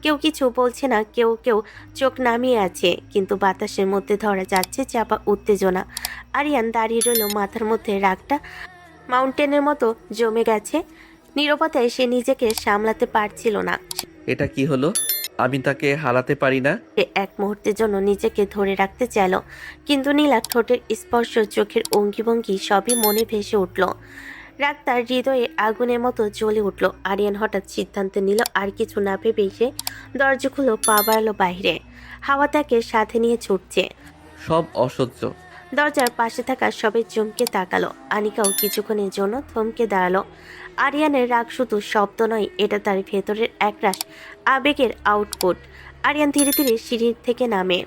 কেউ কিছু বলছে না, কেউ কেউ চোখ নামিয়ে আছে, কিন্তু বাতাসের মধ্যে ধরা যাচ্ছে চাপা উত্তেজনা। আরিয়ান দাঁড়িয়ে রইল, মাথার মধ্যে রাগটা মাউন্টেনের মতো জমে গেছে। নীরবতায় সে নিজেকে সামলাতে পারছিল না। এটা কি হলো? আমি তাকে হারাতে পারি না। সে এক মুহূর্তের জন্য নিজেকে ধরে রাখতে চাইল, কিন্তু নীলার ঠোঁটের স্পর্শ, চোখের অঙ্গিভঙ্গি সবই মনে ভেসে উঠল। রাগ তার হৃদয়ে আগুনের মতো জ্বলে উঠল। আরিয়ান হঠাৎ সিদ্ধান্ত নিল, আর কিছু না ভেবেই সে দরজা খুলে পা বাড়ালো বাইরে। হাওয়া তাকে সাথে নিয়ে ছুটছে। সব অসহ্য। দরজার পাশে থাকা সবাই চমকে তাকালো। আনিকাও কিছুক্ষণের জন্য থমকে দাঁড়ালো। আরিয়ানের রাগ শুধু শব্দ নয়, এটা তার ভেতরের একরাশ আবেগের আউটপুট। আরিয়ান ধীরে ধীরে সিঁড়ি থেকে নামে।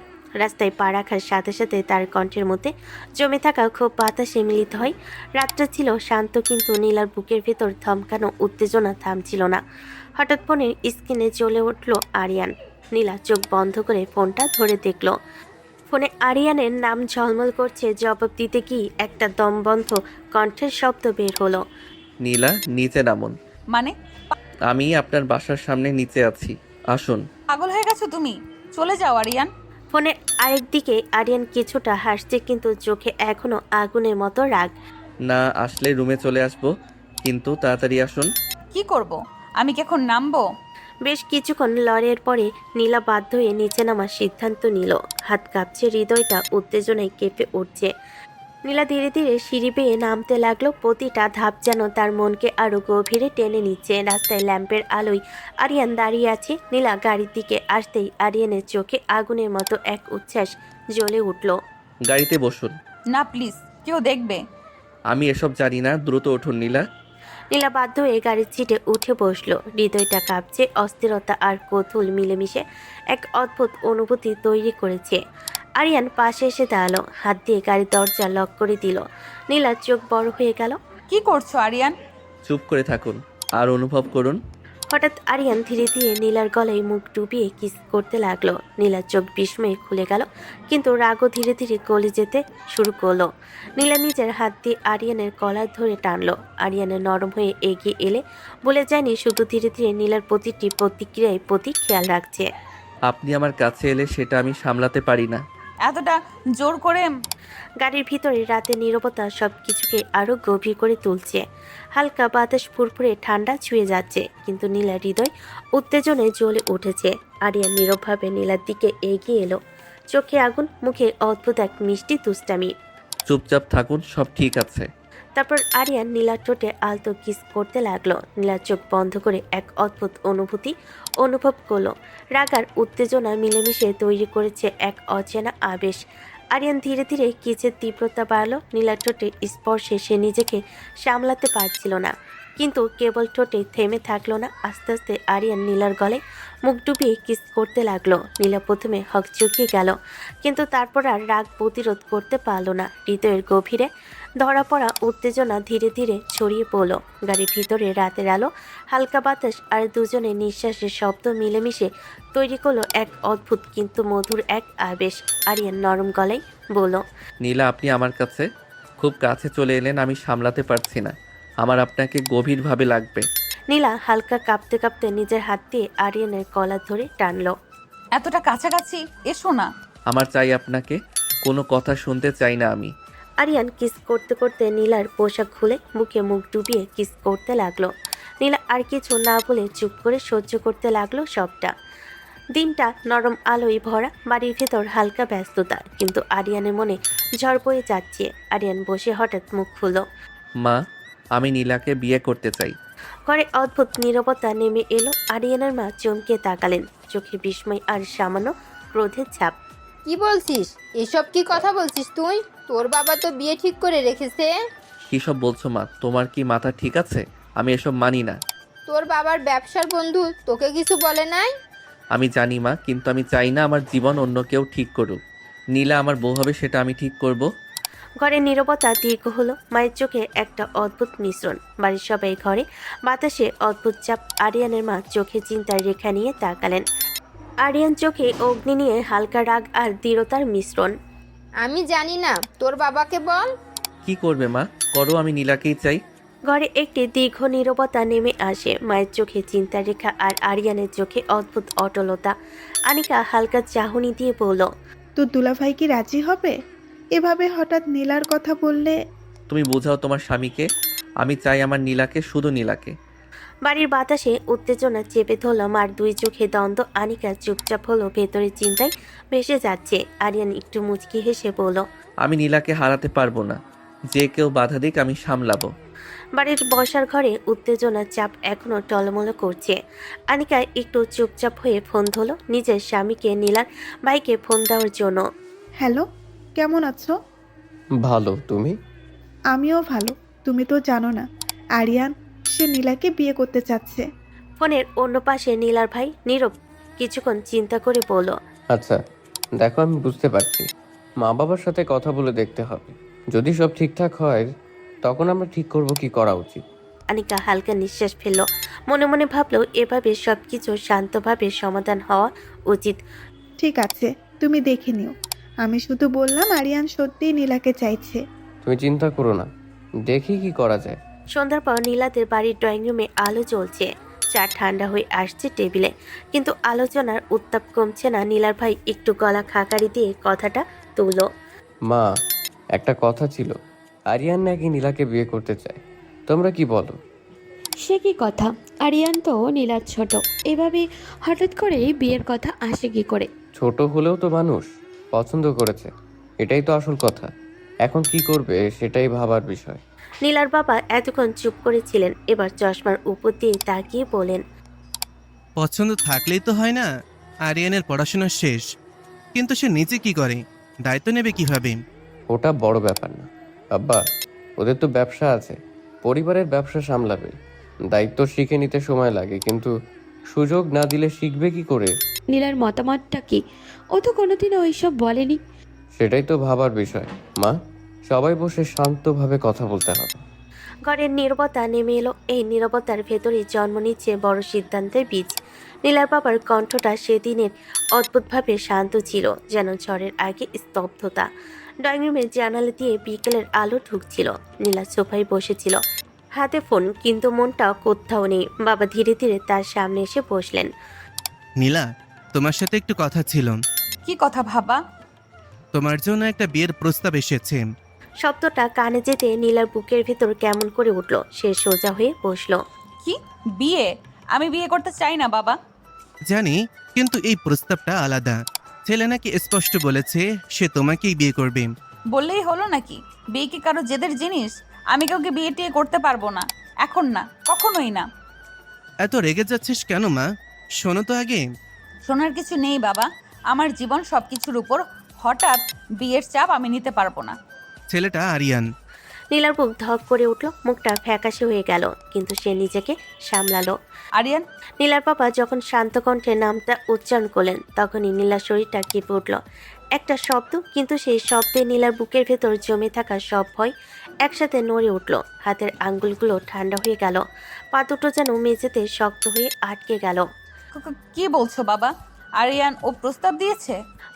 রাস্তায় পা রাখার সাথে সাথে তার কণ্ঠের মধ্যে জমে থাকা ক্ষোভ বাতাসে মিলিত হয়। রাতটা ছিল শান্ত, কিন্তু নীলার বুকের ভেতর থমকানো উত্তেজনা থামছিল না। হঠাৎ ফোনের স্ক্রিনে জ্বলে উঠল আরিয়ান। নীলা চোখ বন্ধ করে ফোনটা ধরে দেখল। ফোনে আরিয়ানের নাম ঝলমল করছে। জবাব দিতে কি একটা দমবন্ধ কণ্ঠের শব্দ বের হলো। নীলা, নিচে নামুন। মানে আমি আপনার বাসার সামনে নিচে আছি, আসুন। পাগল হয়ে গেছো তুমি? চলে যাও আরিয়ান। ফোনের আরেকদিকে আরিয়ান কিছুটা হাসছে, কিন্তু চোখে এখনো আগুনের মতো রাগ। না আসলে রুমে চলে আসবো, কিন্তু তাড়াতাড়ি আসুন। কি করব? আমি কি এখন নামবো? বেশ কিছুক্ষণ লড়াইয়ের পরে নীলা বাধ্য হয়ে নিচে নামার সিদ্ধান্ত নিল। হাত কাঁপছে, হৃদয়টা উত্তেজনায় কেঁপে উঠছে। নীলা ধীরে ধীরে সিঁড়ি বেয়ে নামতে লাগলো। প্রতিটা ধাপ যেন তার মনকে আরো গভীরে টেনে নিচ্ছে। রাস্তায় ল্যাম্পের আলোয় আরিয়ান দাঁড়িয়ে আছে। নীলা গাড়ির দিকে আসতেই আরিয়ানের চোখে আগুনের মতো এক উচ্ছ্বাস জ্বলে উঠল। গাড়িতে বসুন। না প্লিজ, কেউ দেখবে। আমি এসব জানি না, দ্রুত উঠুন নীলা। নীলা বাধ্য হয়ে গাড়ির সিটে উঠে বসলো। হৃদয়টা কাঁপছে, অস্থিরতা আর কৌতূহল মিলেমিশে এক অদ্ভুত অনুভূতি তৈরি করেছে। আরিয়ান পাশে এসে দাঁড়ালো, হাত দিয়ে গাড়ির দরজা লক করে দিল। নীলার চোখ বড় হয়ে গেল। কি করছো আরিয়ান? চুপ করে থাকুন আর অনুভব করুন। হঠাৎ আরিয়ান ধীরে ধীরে নীলার গলায় মুখ ডুবিয়ে কিস করতে লাগলো। নীলার চোখ বিস্ময়ে খুলে গেল, কিন্তু রাগও ধীরে ধীরে গলে যেতে শুরু করলো। নীলা নিজের হাত দিয়ে আরিয়ানের কলার ধরে টানলো। আরিয়ানের নরম হয়ে এগিয়ে এলে বলে যায়নি, শুধু ধীরে ধীরে নীলার প্রতিটি প্রতিক্রিয়ায় প্রতি খেয়াল রাখছে। আপনি আমার কাছে এলে সেটা আমি সামলাতে পারি না। এতটা জোর করে? গাড়ির ভিতরে রাতের নীরবতা সব কিছুকে আরো গভীর করে তুলছে। হালকা বাতাস ফুরফুরে ঠান্ডা ছুঁয়ে যাচ্ছে, কিন্তু নীলার হৃদয় উত্তেজনায় জ্বলে উঠেছে। আরিয়ান নীরবভাবে নীলার দিকে এগিয়ে এলো, চোখে আগুন, মুখে অদ্ভুত এক মিষ্টি দুষ্টামি। চুপচাপ থাকুন, সব ঠিক আছে। তারপর আরিয়ান নীলার ঠোঁটে আলতো কিস করতে লাগলো। নীলার চোখ বন্ধ করে এক অদ্ভুত অনুভূতি অনুভব করলো। রাগ আর উত্তেজনা মিলেমিশে তৈরি করেছে এক অচেনা আবেশ। আরিয়ান ধীরে ধীরে কিসের তীব্রতা বাড়ালো। নীলার ঠোঁটে স্পর্শে সে নিজেকে সামলাতে পারছিল না, কিন্তু কেবল ঠোঁটে থেমে থাকলো না। আস্তে আস্তে আরিয়ান নীলার গলায় মুখ ডুবিয়ে কিস করতে লাগলো। নীলা প্রথমে হকচকিয়ে গেল, কিন্তু তারপর আর রাগ প্রতিরোধ করতে পারলো না। হৃদয়ের গভীরে ধরা পড়া উত্তেজনা ধীরে ধীরে ছড়িয়ে পড়ল। গাড়ির ভিতরে রাতের আলো, হালকা বাতাস আর দুজনের নিঃশ্বাসের শব্দ মিলেমিশে তৈরি করলো এক অদ্ভুত কিন্তু মধুর এক আবেশ। আরিয়ান নরম গলায় বলল, নীলা, আপনি আমার কাছে খুব কাছে চলে এলেন, আমি সামলাতে পারছি না। আমার আপনাকে গভীরভাবে লাগবে। নীলা হালকা কাঁপতে কাঁপতে নিজের হাত দিয়ে আরিয়ানের কলার ধরে টানলো। এতটা কাছাকাছি এসো না। আমার চাই আপনাকে, কোনো কথা শুনতে চাই না আমি। আরিয়ান কিস করতে করতে নীলার পোশাক খুলে বুকে মুখ ডুবিয়ে কিস করতে লাগলো। নীলা আর কিছু না বলে চুপ করে সহ্য করতে লাগলো সবটা। দিনটা নরম আলোয় ভরা, বাড়ির ভেতর হালকা ব্যস্ততা, কিন্তু আরিয়ানের মনে ঝড় বয়ে যাচ্ছে। আরিয়ান বসে হঠাৎ মুখ খুলল। মা, আমি নীলাকে বিয়ে করতে চাই। ঘরে অদ্ভুত নীরবতা নেমে এলো। আরিয়ানের মা চমকে তাকালেন, চোখে বিস্ময় আর সামান্য ক্রোধের ছাপ। কি বলছিস? এসব কি কথা বলছিস তুই? তোর বাবা তো বিয়ে ঠিক করে রেখেছে। কী সব বলছো মা? তোমার কি মাথা ঠিক আছে? আমি এসব মানি না। তোর বাবার ব্যবসার বন্ধু তোকে কিছু বলে নাই? আমি জানি মা, কিন্তু আমি চাই না আমার জীবন অন্য কেউ ঠিক করুক। নীলা আমার বউ হবে, সেটা আমি ঠিক করব। ঘরে নীরবতা দীর্ঘ হলো। মায়ের চোখে একটা অদ্ভুত মিশ্রণ। বাড়ির সবাই ঘরে, বাতাসে অদ্ভুত চাপ। আরিয়ানের মা চোখে চিন্তার রেখা নিয়ে তাকালেন। আরিয়ান চোখে অগ্নি নিয়ে হালকা রাগ আর দৃঢ়তার মিশ্রণ। আমি জানি না, তোর বাবাকে বল। কি করবে মা? করো, আমি নীলাকেই চাই। ঘরে একটি দীর্ঘ নীরবতা নেমে আসে। মায়ের চোখে চিন্তার রেখা আর আরিয়ানের চোখে অদ্ভুত অটলতা। আনিকা হালকা চাহনি দিয়ে বলল, তোর দুলাভাই কি রাজি হবে? এভাবে হঠাৎ নীলার কথা বললে? তুমি বোঝাও তোমার স্বামীকে, আমি চাই আমার নীলাকে, শুধু নীলাকে। বাড়ির বাতাসে উত্তেজনা চেপে ধরল মার দুই চোখে দ্বন্দ্ব। আনিকা চুপচাপ হলো, ভেতরে চিন্তায় ভেসে যাচ্ছে। আরিয়ান একটু মুচকি হেসে বলল, আমি নীলাকে হারাতে পারবো না, যে কেউ বাধা দিক আমি সামলাবো। বাড়ির বসার ঘরে উত্তেজনার চাপ এখনো টলমল করছে। আনিকা একটু চুপচাপ হয়ে ফোন ধরল নিজের স্বামীকে নীলার ভাইকে ফোন দেওয়ার জন্য। হ্যালো, কেমন আছো? ভালো, তুমি? আমিও ভালো। তুমি তো জানো না, আরিয়ান সে নীলাকে বিয়ে করতে চাচ্ছে। ফোনের অন্য পাশে নীলার ভাই নীরব কিছুক্ষণ চিন্তা করে বলল, আচ্ছা, দেখো আমি বুঝতে পারছি, মা বাবার সাথে কথা বলে দেখতে হবে। যদি সব ঠিকঠাক হয় তখন আমরা ঠিক করব কি করা উচিত। আনিকা হালকা নিঃশ্বাস ফেলল। মনে মনে ভাবলো এভাবে সবকিছু শান্তভাবে সমাধান হওয়া উচিত। ঠিক আছে, তুমি দেখে নিও। আমি শুধু বললাম আরিয়ান সত্যিই নীলাকে চাইছে। তুমি চিন্তা করো না, দেখি কি করা যায়। সন্ধ্যার পর নীলাদের বাড়ির ড্রয়িং রুমে আলো জ্বলছে। চা ঠান্ডা হয়ে আসছে টেবিলে, কিন্তু আলোচনার উত্তাপ কমছে না। নীলার ভাই একটু গলা খাকারি দিয়ে কথাটা তুলল। মা, একটা কথা ছিল, আরিয়ান নাকি নীলাকে বিয়ে করতে চায়, তোমরা কি বলো? সে কি কথা? আরিয়ান তো নীলার ছোট, এভাবে হঠাৎ করে বিয়ের কথা আসে কি করে? ছোট হলেও তো মানুষ, পছন্দ করেছে, এটাই তো আসল কথা। এখন কি করবে সেটাই ভাবার বিষয়। নীলার বাবা এতক্ষণ চুপ করেছিলেন, এবার চশমার উপর দিয়ে তাকিয়ে বলেন, পছন্দ থাকলেই তো হয় না। আরিয়ানের পড়াশোনা শেষ, কিন্তু সে নিজে কি করে, দায়িত্ব নেবে কিভাবে? ওটা বড় ব্যাপার না আব্বা, ওদের তো ব্যবসা আছে, পরিবারের ব্যবসা সামলাবে। দায়িত্ব শিখে নিতে সময় লাগে, কিন্তু সুযোগ না দিলে শিখবে কি করে? নীলার মতামতটা কি? ও তো কোনোদিনও ওইসব বলেনি। সেটাই তো ভাবার বিষয় মা, সবাই বসে শান্তভাবে কথা বলতে হবে। ঘরের নীরবতা নেমে এলো। এই নীরবতার ভেতরে জন্ম নিচ্ছে বড় সিদ্ধান্তের বীজ। নীলার বাবার কণ্ঠটা সেদিনের অদ্ভুতভাবে শান্ত ছিল, যেন ঝড়ের আগে স্তব্ধতা। ড্রয়িং রুমের জানালা দিয়ে বিকেলের আলো ঢুকছিল। নীলা সোফায় বসেছিল, হাতে ফোন, কিন্তু মনটা কোথাও নেই। বাবা ধীরে ধীরে তার সামনে এসে বসলেন। নীলা, তোমার সাথে একটু কথা ছিল। কি কথা বাবা? তোমার জন্য একটা বিয়ের প্রস্তাব এসেছে। শব্দটা কানে যেতে নীলার বুকের ভেতর কেমন করে উঠল। সে সোজা হয়ে বসলো। কি বিয়ে? আমি বিয়ে করতে চাই না বাবা। জানি, কিন্তু এই প্রস্তাবটা আলাদা। ছেলে নাকি স্পষ্ট বলেছে সে তোমাকেই বিয়ে করবে। বললেই হলো নাকি? বিয়ে কি কারো জেদের জিনিস? আমি কাউকে বিয়ে টিয়ে করতে পারবো না, এখন না, কখনোই না। এত রেগে যাচ্ছিস কেন মা? শোনো তো আগে। শোনার কিছু নেই বাবা, আমার জীবন সব কিছুর উপর হঠাৎ বিয়ের চাপ আমি নিতে পারবো না। ছেলেটা আরিয়ান। নীলার বুক ধক করে উঠল, মুখটা ফ্যাকাশে হয়ে গেল, কিন্তু সে নিজেকে সামলালো। আরিয়ান। নীলার বাবা যখন শান্ত কণ্ঠে নামটা উচ্চারণ করলেন, তখনই নীলার শরীরটা কেঁপে উঠল। একটা শব্দ, কিন্তু সেই শব্দে নীলার বুকের ভেতর জমে থাকা সব ভয় একসাথে নড়ে উঠল। হাতের আঙ্গুলগুলো ঠান্ডা হয়ে গেল, পা দুটো যেন মেঝেতে শক্ত হয়ে আটকে গেল। কি বলছো বাবা? আরিয়ান ও প্রস্তাব দিয়েছে?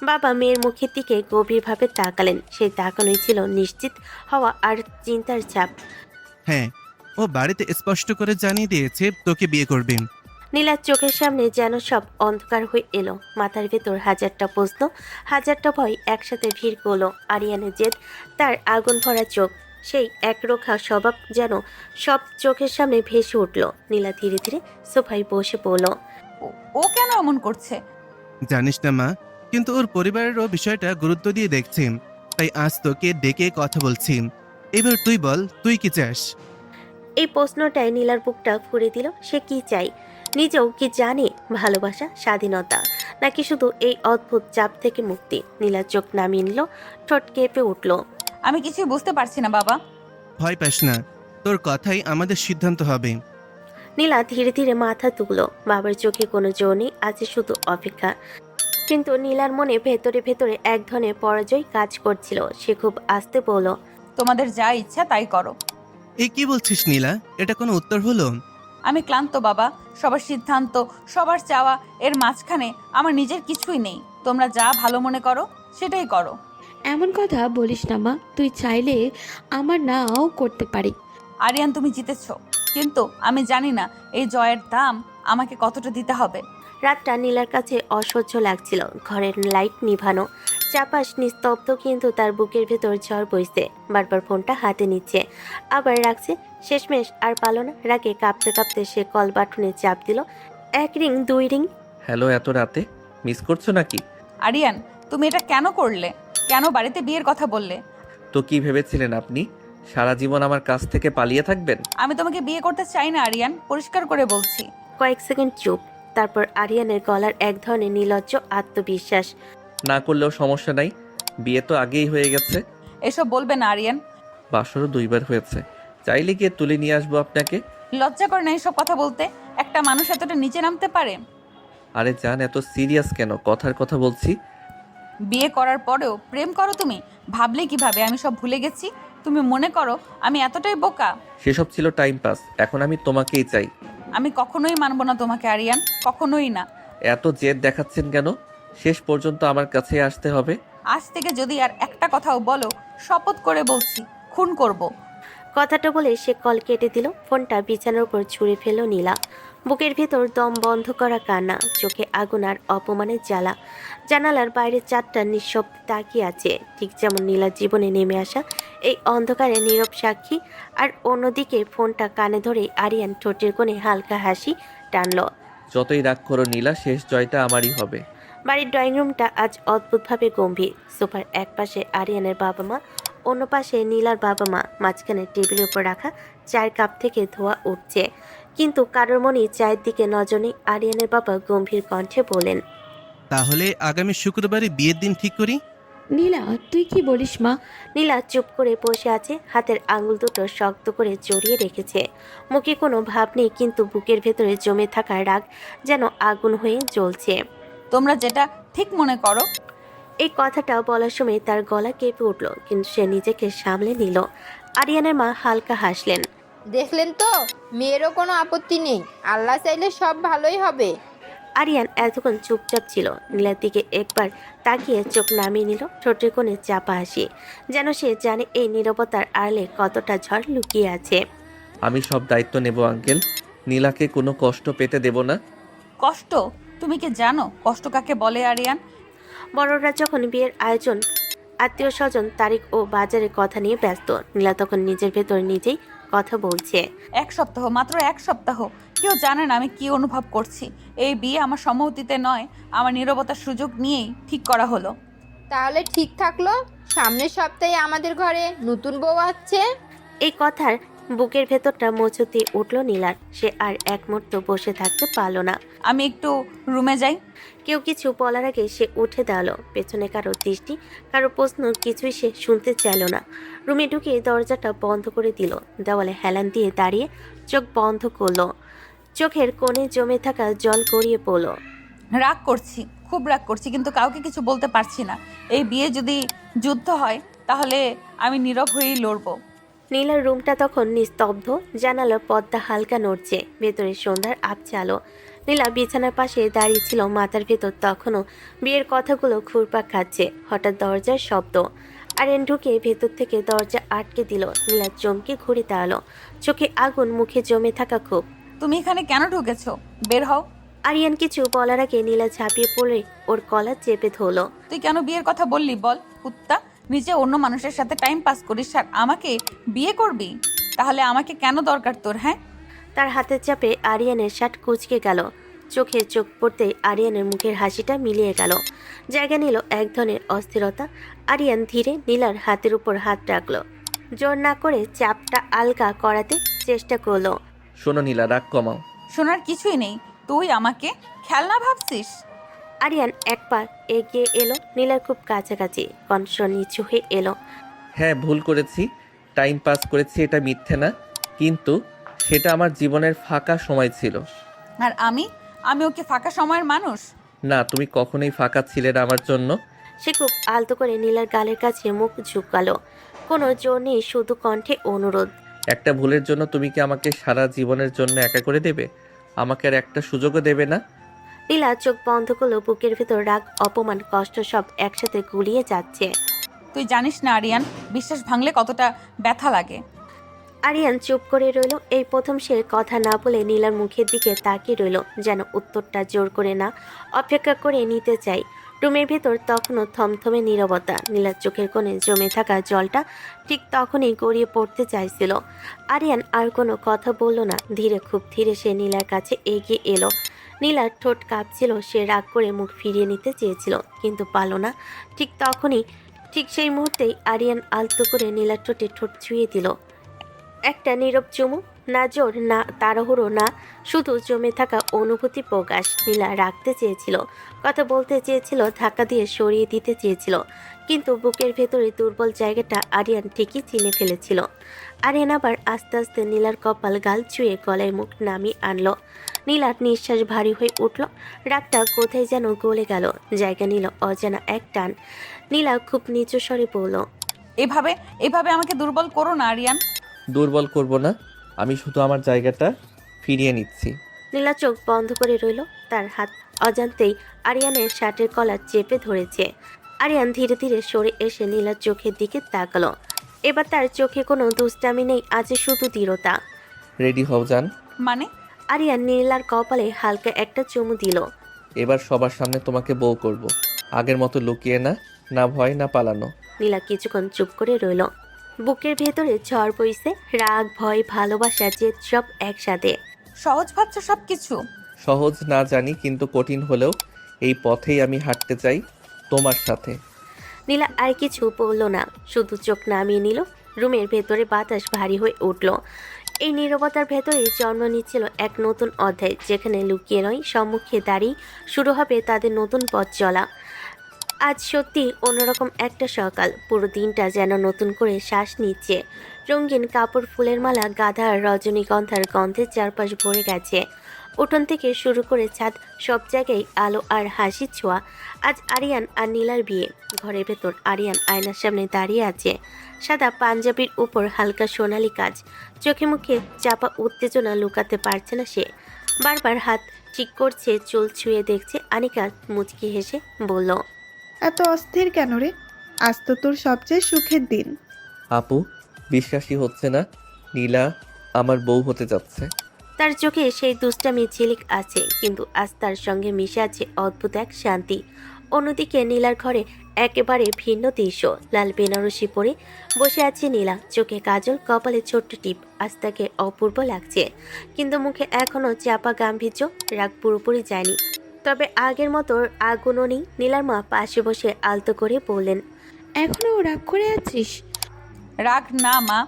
বাবা মেয়ের মুখের দিকে গভীরভাবে তাকালেন। সেই তাকানোই ছিল নিশ্চিত হওয়া আর চিন্তার ছাপ। হ্যাঁ, ও বাড়িতে স্পষ্ট করে জানিয়ে দিয়েছে তোকে বিয়ে করবে। নীলার চোখের সামনে যেন সব অন্ধকার হয়ে এলো। মাথার ভেতর হাজারটা প্রশ্ন, হাজারটা ভয় একসাথে ভিড় করলো। আরিয়ানের জেদ, তার আগুন ভরা চোখ, সেই একরোখা স্বভাব যেন সব চোখের সামনে ভেসে উঠল। নীলা ধীরে ধীরে সোফায় বসে পড়ল। ও কেন এমন করছে? জানিস না মা, কিন্তু ওর পরিবারেরও বিষয়টা গুরুত্ব দিয়ে দেখছি, তাই আজ তোকে ডেকে কথা বলছি। এবার তুই বল, তুই কি চাস? এই প্রশ্নটাই নীলার বুকটা ফুঁড়ে দিল। সে কি চাই, নিজেও কি জানে? ভালোবাসা, স্বাধীনতা, নাকি শুধু এই অদ্ভুত চাপ থেকে মুক্তি? নীলার চোখ নামিয়ে নিল, ঠোঁট কেঁপে উঠল। আমি কিছুই বুঝতে পারছি না বাবা। ভয় পাস না, তোর কথাই আমাদের সিদ্ধান্ত হবে। নীলা ধীরে ধীরে মাথা তুলল। বাবার চোখে কোনো জোর নেই, আছে শুধু অপেক্ষা। কিন্তু নীলার মনে ভেতরে ভেতরে এক ধরনের পরাজয় কাজ করছিল। সে খুব আস্তে বলল, তোমাদের যা ইচ্ছা তাই করো। এই কি বলছিস নীলা? এটা কোনো উত্তর হলো? আমি ক্লান্ত বাবা, সবার সিদ্ধান্ত, সবার চাওয়া, এর মাঝখানে আমার নিজের কিছুই নেই। তোমরা যা ভালো মনে করো সেটাই করো। এমন কথা বলিস না মা, তুই চাইলে আমার নাও করতে পারি। আরিয়ান, তুমি জিতেছো, কিন্তু আমি জানি না এই জয়ের দাম আমাকে কতটা দিতে হবে। রাতটা নীলার কাছে অসহ্য লাগছিল। ঘরের লাইট নিভানো, চারপাশ নিস্তব্ধ, কিন্তু তার বুকের ভেতর ঝড় বইছে। বারবার ফোনটা হাতে নিচ্ছে, আবার রাখছে। শেষমেশ আর পালো না, রাগে কাঁপতে কাঁপতে সে কল বাটনে চাপ দিল। 1 রিং 2 রিং। হ্যালো, এত রাতে মিস করছো নাকি? আরিয়ান, তুমি এটা কেন করলে? কেন বাড়িতে বিয়ের কথা বললে? তো কি ভেবেছিলেন আপনি সারা জীবন আমার কাছ থেকে পালিয়ে থাকবেন? আমি তোমাকে বিয়ে করতে চাই না আরিয়ান, পরিষ্কার করে বলছি। কয়েক সেকেন্ড চুপ, তারপর আরিয়ানের গলার এক ধরনের নির্লজ্জ আত্মবিশ্বাস। না করলেও সমস্যা নাই, বিয়ে তো আগেই হয়ে গেছে। এসব বলবে না আরিয়ান। বাসরও 2 বার হয়েছে, চাইলে গিয়ে তুলে নিয়ে আসবো আপনাকে। লজ্জা করে না এইসব কথা বলতে? একটা মানুষ এতটা নিচে নামতে পারে? আরে জান, এত সিরিয়াস কেন? কথার কথা বলছি। বিয়ে করার পরেও প্রেম করো তুমি? ভাবলে কিভাবে আমি সব ভুলে গেছি? তুমি মনে করো আমি এতটাই বোকা? সেসব ছিল টাইম পাস, এখন আমি তোমাকেই চাই। আমি কখনোই মানবো না তোমাকে আরিয়ান, কখনোই না। এত জেদ দেখাচ্ছেন কেন? শেষ পর্যন্ত আমার কাছে আসতে হবে। আজ থেকে যদি আর একটা কথাও বলো, শপথ করে বলছি খুন করব। কথাটা বলে সে কল কেটে দিল। ফোনটা বিছানার উপর ছুঁড়ে ফেলল নীলা। বুকের ভেতর দম বন্ধ করা কান্না, চোখে আগুন আর অপমানের জ্বালা। জানালার বাইরে চারটা নিঃশব্দে তাকিয়ে আছে, ঠিক যেমন নীলার জীবনে নেমে আসা এই অন্ধকারে নীরব সাক্ষী। আর অন্যদিকে ফোনটা কানে ধরে আরিয়ান ঠোঁটের কোণে হালকা হাসি টানল। যতই রাগ করো নীলা, শেষ জয়টা আমারই হবে। বাড়ির ড্রয়িং রুমটা আজ অদ্ভুতভাবে গম্ভীর। সোফার এক পাশে আরিয়ানের বাবা মা, অন্য পাশে নীলার বাবা মা। মাঝখানে টেবিলের উপর রাখা চায়ের কাপ থেকে ধোঁয়া উঠছে, কিন্তু কারোর মনেই চায়ের দিকে নজর নেই। আরিয়ানের বাবা গম্ভীর কণ্ঠে বলেন, তাহলে আগামী শুক্রবারে বিয়ের দিন ঠিক করি। নীলা, তুই কি বলিস মা? নীলা চুপ করে বসে আছে, হাতের আঙুল দুটো শক্ত করে জড়িয়ে রেখেছে। মুখে কোনো ভাব নেই, কিন্তু বুকের ভেতরে জমে থাকা রাগ যেন আগুন হয়ে জ্বলছে। তোমরা যেটা ঠিক মনে করো। এই কথাটা বলার সময় তার গলা কেঁপে উঠল, কিন্তু সে নিজেকে সামলে নিল। আরিয়ানের মা হালকা হাসলেন। দেখলেন তো, মেয়েরও কোনো আপত্তি নেই, আল্লাহ চাইলে সব ভালোই হবে। আরিয়ান এতক্ষণ চুপচাপ ছিল। নীলার দিকে একবার তাকিয়ে চোখ নামিয়ে নিল, ঠোঁটের কোণে চাপা হাসি, যেন সে জানে এই নীরবতার আড়ালে কতটা ঝড় লুকিয়ে আছে। আমি সব দায়িত্ব নেব আঙ্কেল, নীলাকে কোনো কষ্ট পেতে দেব না। কষ্ট? তুমি কি জানো কষ্ট কাকে বলে আরিয়ান? বড়রা যখন বিয়ের আয়োজন, আত্মীয় স্বজন, তারিখ ও বাজারের কথা নিয়ে ব্যস্ত, নীলা তখন নিজের ভেতর নিজেই কথা বলছে। 1 সপ্তাহ, মাত্র 1 সপ্তাহ। কেউ জানে না আমি কি অনুভব করছি। এই বিয়ে আমার সম্মতিতে নয়, আমার নীরবতার সুযোগ নিয়েই ঠিক করা হলো। তাহলে ঠিক থাকলো, সামনের সপ্তাহে আমাদের ঘরে নতুন বউ আসছে। এই কথার বুকের ভেতরটা মোচতে উঠল নীলার। সে আর এক মুহূর্ত বসে থাকতে পারল না। আমি একটু রুমে যাই। কেউ কিছু বলার আগে সে উঠে দাঁড়ালো। পেছনে কারো দৃষ্টি, কারো প্রশ্ন, কিছুই সে শুনতে চাইল না। রুমে ঢুকে দরজাটা বন্ধ করে দিল। দেওয়ালে হেলান দিয়ে দাঁড়িয়ে চোখ বন্ধ করলো। চোখের কোণে জমে থাকা জল গড়িয়ে পড়ল। রাগ করছি, খুব রাগ করছি, কিন্তু কাউকে কিছু বলতে পারছি না। এই বিয়ে যদি যুদ্ধ হয় তাহলে আমি নীরব হয়েই লড়বো। নীলার রুমটা তখন নিস্তব্ধ, জানালার পর্দা হালকা নড়ছে, ভেতরে সন্ধ্যার আবছা আলো। নীলা বিছানার পাশে দাঁড়িয়ে ছিল, মাথার ভেতর তখনও বিয়ের কথাগুলো ঘুরপাক খাচ্ছে। হঠাৎ দরজার শব্দ। আরিয়ান ঢুকে ভেতর থেকে দরজা আটকে দিল। নীলা চমকে ঘুরে দাঁড়ালো, চোখে আগুন, মুখে জমে থাকা ক্ষোভ। তুমি এখানে কেন ঢুকেছো? বের হও। আরিয়ান কিছু বলার আগে নীলা ঝাঁপিয়ে পড়ে ওর কলার চেপে ধরলো। তুই কেন বিয়ের কথা বললি বল, কুত্তা? নিজে অন্য মানুষের সাথে টাইম পাস করিস আর আমাকে বিয়ে করবি? তাহলে আমাকে কেন দরকার তোর? হ্যাঁ? তার হাতের চাপে আরিয়ানের শার্ট কুঁচকে গেল। চোখে চোখ পড়তেই আরিয়ানের মুখের হাসিটা মিলিয়ে গেল। জায়গা নিল এক ধরনের অস্থিরতা। আরিয়ান ধীরে নীলার হাতের উপর হাত রাখলো, জোর না করে চাপটা আলগা করাতে চেষ্টা করলো। শোনো নীলা, রাগ কমাও। শোনার কিছুই নেই। তুই আমাকে খেলনা ভাবছিস? আরিয়ান এক পা এগিয়ে এলো, নীলার খুব কাছাকাছি, কণ্ঠ নিচু হয়ে এলো। হ্যাঁ, ভুল করেছি, টাইম পাস করেছি, এটা মিথ্যে না, কিন্তু সেটা আমার জীবনের ফাঁকা সময় ছিল। আর আমি ওকে ফাঁকা সময়ের মানুষ? না, তুমি কখনোই ফাঁকা ছিলে না আমার জন্য। সে খুব আলতো করে নীলার গালের কাছে মুখ ঝুঁকালো, কোনো জোর নেই, শুধু কণ্ঠে অনুরোধ। একটা ভুলের জন্য তুমি কি আমাকে সারা জীবনের জন্য একা করে দেবে? আমাকে আর একটা সুযোগও দেবে না? নীলা চোখ বন্ধ করলো। বুকের ভেতর রাগ, অপমান, কষ্ট সব একসাথে গুলিয়ে যাচ্ছে। তুই জানিস না আরিয়ান, বিশ্বাস ভাঙলে কতটা ব্যথা লাগে। আরিয়ান চুপ করে রইল। এই প্রথম সে কথা না বলে নীলার মুখের দিকে তাকিয়ে রইল, যেন উত্তরটা জোর করে না অপেক্ষা করে নিতে চাই। রুমের ভেতর তখনও থমথমে নীরবতা। নীলার চোখের কোণে জমে থাকা জলটা ঠিক তখনই গড়িয়ে পড়তে চাইছিল। আরিয়ান আর কোনো কথা বলল না। খুব ধীরে সে নীলার কাছে এগিয়ে এলো। নীলার ঠোঁট কাঁপছিল। সে রাগ করে মুখ ফিরিয়ে নিতে চেয়েছিল, কিন্তু পারল না। ঠিক সেই মুহূর্তেই আরিয়ান আলতো করে নীলার ঠোঁটে ঠোঁট ছুঁয়ে দিল। একটা নীরব চুমু, না জোর না তাড়াহুড়ো, না, শুধু জমে থাকা অনুভূতি প্রকাশ। নীলা রাখতে চেয়েছিল, কথা বলতে চেয়েছিল, ধাক্কা দিয়ে সরিয়ে দিতে চেয়েছিল, কিন্তু বুকের ভেতরে দুর্বল জায়গাটা আরিয়ান ঠিকই চিনে ফেলেছিল। আরিয়ান আবার আস্তে আস্তে নীলার কপাল গাল ছুঁয়ে গলায় মুখ নামিয়ে আনলো। নীলার নিঃশ্বাস ভারী হয়ে উঠল। রাগটা কোথায় যেন গলে গেল, জায়গা নিল অজানা এক টান। নীলা খুব নিচু স্বরে বলল, এভাবে এভাবে আমাকে দুর্বল করো না আরিয়ান। দুর্বল করব না, আমি শুধু আমার জায়গাটা ফিরিয়ে নিচ্ছি। নীলা চোখ বন্ধ করে রইল। তার হাত অজান্তেই আরিয়ানের শার্টের কলার চেপে ধরেছে। আরিয়ান ধীরে ধীরে সরে এসে নীলার চোখের দিকে তাকালো। এবার তার চোখে কোনো দুষ্টামি নেই, আছে শুধু দৃঢ়তা। রেডি হও যান। মানে? আরিয়ান নীলার কপালে হালকা একটা চুমু দিল। এবার সবার সামনে তোমাকে বউ করব। আগের মতো লুকিয়ে না, না ভয় না পালানো। নীলা কিছুক্ষণ চুপ করে রইল। বুকের ভেতরে ঝড় বইছে, রাগ, ভয়, ভালোবাসা, জেদ সব একসাথে। সহজ ভাবছো সব কিছু? সহজ না জানি, কিন্তু কঠিন হলেও এই পথেই আমি হাঁটতে চাই তোমার সাথে। নীলা আর কিছু বলল না, শুধু চোখ নামিয়ে নিল। রুমের ভেতরে বাতাস ভারী হয়ে উঠল। এই নীরবতার ভেতরে জন্ম নিচ্ছিল এক নতুন অধ্যায়, যেখানে লুকিয়ে নয়, সম্মুখে দাঁড়িয়ে শুরু হবে তাদের নতুন পথ চলা। আজ সত্যি অন্যরকম একটা সকাল। পুরো দিনটা যেন নতুন করে শ্বাস নিচ্ছে। রঙিন কাপড়, ফুলের মালা, গাধা আর রজনীগন্ধার গন্ধে চারপাশ ভরে গেছে। উঠোন থেকে শুরু করে ছাদ, সব জায়গায় আলো আর হাসির ছোঁয়া। আজ আরিয়ান আর নীলার বিয়ে। ঘরের ভেতর আরিয়ান আয়নার সামনে দাঁড়িয়ে আছে। সাদা পাঞ্জাবির উপর হালকা সোনালি কাজ। চোখে মুখে চাপা উত্তেজনা লুকাতে পারছে না সে। বারবার হাত ঠিক করছে, চুল ছুঁয়ে দেখছে। আনিকা মুচকি হেসে বলল, এত অস্থির কেন রে? আজ তো তোর সবচেয়ে সুখের দিন। আপু, বিশ্বাসই হচ্ছে না নীলা আমার বউ হতে যাচ্ছে। তার চোখে সেই দুষ্টামি ঝিলিক আছে, কিন্তু আজ তার সঙ্গে মিশে আছে অদ্ভুত এক শান্তি। অন্যদিকে নীলার ঘরে একেবারে ভিন্ন দৃশ্য। লাল বেনারসি পরে বসে আছে নীলা, চোখে কাজল, কপালে ছোট্ট টিপ। আজ তাকে অপূর্ব লাগছে, কিন্তু মুখে এখনো চাপা গাম্ভীর্য, রাগ পুরোপুরি যায়নি। তবে আগের মতো আগুনও নেই। নীলার মা পাশে বসে আলতো করে বললেন, এখনো রাগ করে আছিস? রাগ না মা,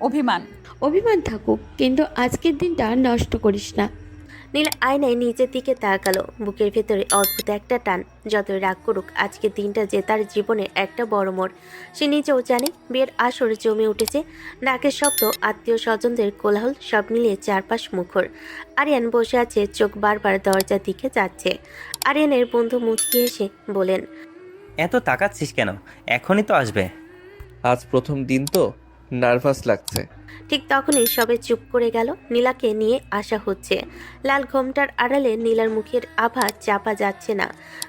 অভিমান। অভিমান থাকুক, কিন্তু আজকের দিনটা নষ্ট করিস না। নীলা আয়নায় নিজের দিকে তাকালো। বুকের ভেতরে অদ্ভুত একটা টান। যতই রাগ করুক, আজকের দিনটা যে তার জীবনে একটা বড় মোড়। সে নিজেও জানে। বিয়ের আসর জমে উঠেছে। ডাকের শব্দ, আত্মীয় স্বজনদের কোলাহল, সব মিলিয়ে চারপাশ মুখর। আরিয়ান বসে আছে, চোখ বারবার দরজার দিকে যাচ্ছে। আরিয়ানের বন্ধু মুচকি এসে বলেন, এত তাকাচ্ছিস কেন? এখনই তো আসবে। আজ প্রথম দিন তো, নার্ভাস লাগছে। ঠিক তখনই সবে চুপ করে গেল। নীলাকে নিয়ে আসা হচ্ছে। লাল ঘোমটার আড়ালে নীলার মুখের আভা চাপা যাচ্ছে না।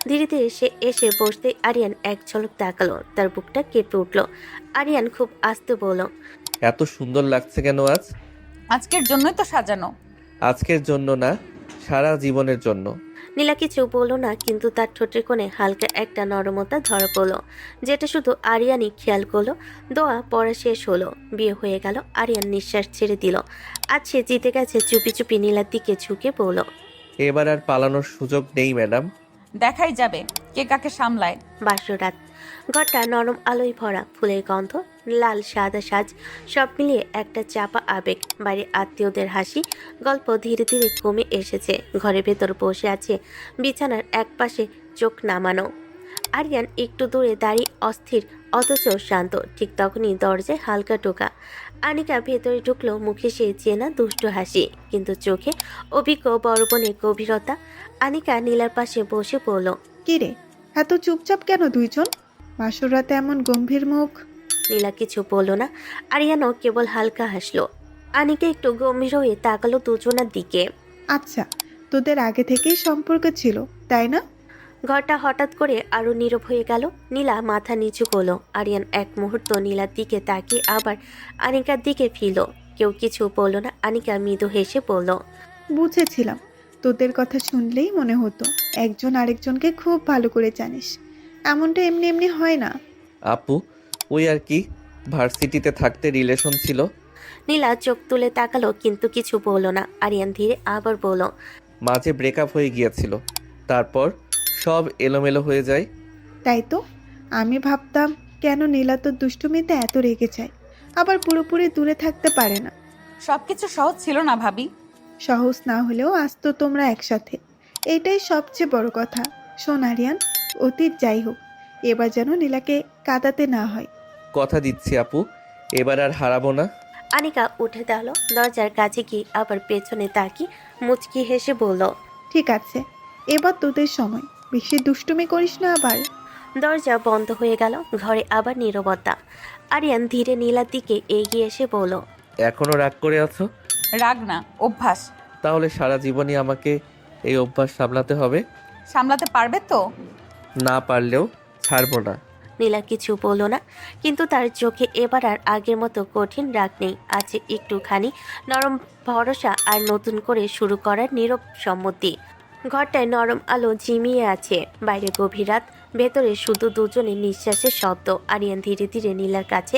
ধীরে ধীরে সে এসে বসতে আরিয়ান এক ঝলক তাকালো। তার বুকটা কেঁপে উঠল। আরিয়ান খুব আস্তে বলল, এত সুন্দর লাগছে কেন আজ? আজকের জন্যই তো সাজানো। আজকের জন্য না, সারা জীবনের জন্য। নীলা কিছু বলল না, কিন্তু তার ঠোঁটের কোণে হালকা একটা নরমতা ধরা পড়ল, যেটা শুধু আরিয়ানই খেয়াল করলো। দোয়া পড়া শেষ হলো, বিয়ে হয়ে গেল। আরিয়ান নিঃশ্বাস ছেড়ে দিল। আজ সে জিতে গেছে। চুপি চুপি নীলার দিকে ঝুঁকে বলল, এবার আর পালানোর সুযোগ নেই ম্যাডাম। দেখাই যাবে কে কাকে সামলায়। বাসরাত। ঘরটা নরম আলোয় ভরা, ফুলের গন্ধ, লাল সাদা সাজ, সব মিলিয়ে একটা চাপা আবেগ। বাইরে আত্মীয়দের হাসি, গল্প ধীরে ধীরে কমে এসেছে। ঘরের ভেতর বসে আছে বিছানার একপাশে, চোখ নামানো। আরিয়ান একটু দূরে দাঁড়িয়ে, অস্থির অথচ শান্ত। ঠিক তখনই দরজায় হালকা টোকা। আনিকা ভেতরে ঢুকলো, মুখে সে চেনা দুষ্ট হাসি, কিন্তু চোখে অভিজ্ঞ বড় বোনের গভীরতা। আনিকা নীলার পাশে বসে পড়ল। কি রে, এত চুপচাপ কেন দুইজন? বাসর রাতে এমন গম্ভীর মুখ। নীলা কিছু বলল না। আরিয়ানও কেবল হালকা হাসলো। আনিকা একটু গম্ভীর হয়ে তাকালো দুজনের দিকে। আচ্ছা, তোদের আগে থেকেই সম্পর্ক ছিল, তাই না? ঘরটা হঠাৎ করে আরো নীরব হয়ে গেল। নীলা মাথা নিচু করলো। আরিয়ান এক মুহূর্ত নীলার দিকে তাকিয়ে আবার আনিকার দিকে ফিরল। কেউ কিছু বলল না। আনিকা মৃদু হেসে বলল, বুঝেছিলাম, তোদের কথা শুনলেই মনে হতো একজন আরেকজনকে খুব ভালো করে জানিস। এমনটা এমনি এমনি হয় না। আপু, ওই আর কি, ভার্সিটিতে থাকতে রিলেশন ছিল। নীলা চোখ তুলে তাকালো কিন্তু কিছু বলল না। আরিয়ান ধীরে আবার বলল, মাঝে ব্রেকআপ হয়ে গিয়েছিল, তারপর সব এলোমেলো হয়ে যায়। তাই তো আমি ভাবতাম কেন নীলা তো দুষ্টুমিতে এত রেগে যায়, আবার পুরোপুরি দূরে থাকতে পারে না। সবকিছু সহজ ছিল না ভাবি। সহজ না হলেও আজ তো তোমরা একসাথে, এটাই সবচেয়ে বড় কথা। শোন আরিয়ান, অতীত যাই হোক, এবার যেন নীলাকে কাঁদাতে না হয়। কথা দিচ্ছি আপু, এবার আর হারাবো না। আনিকা উঠে দাঁড়ালো। দরজার কাছে গিয়ে আবার পেছনে তাকিয়ে মুচকি হেসে বলল, ঠিক আছে, এবার তোদের সময়, বেশি দুষ্টুমি করিস না আবার। দরজা বন্ধ হয়ে গেল। ঘরে আবার নীরবতা। আরিয়ান ধীরে নীলার দিকে এগিয়ে এসে বলল, এখনো রাগ করে আছো? রাগ না, অভ্যাস। তাহলে সারা জীবনই আমাকে এই অভ্যাস সামলাতে হবে। সামলাতে পারবে তো? না পারলেও ছাড়বো না। নীলা কিছু বলল না, কিন্তু তার চোখে এবার আর আগের মতো কঠিন রাগ নেই। আছে একটুখানি নরম ভরসা আর নতুন করে শুরু করার নীরব সম্মতি। ঘরটায় নরম আলো ঝিমিয়ে আছে। বাইরে গভীর রাত, ভেতরে শুধু দুজনের নিঃশ্বাসের শব্দ। আরিয়ান ধীরে ধীরে নীলার কাছে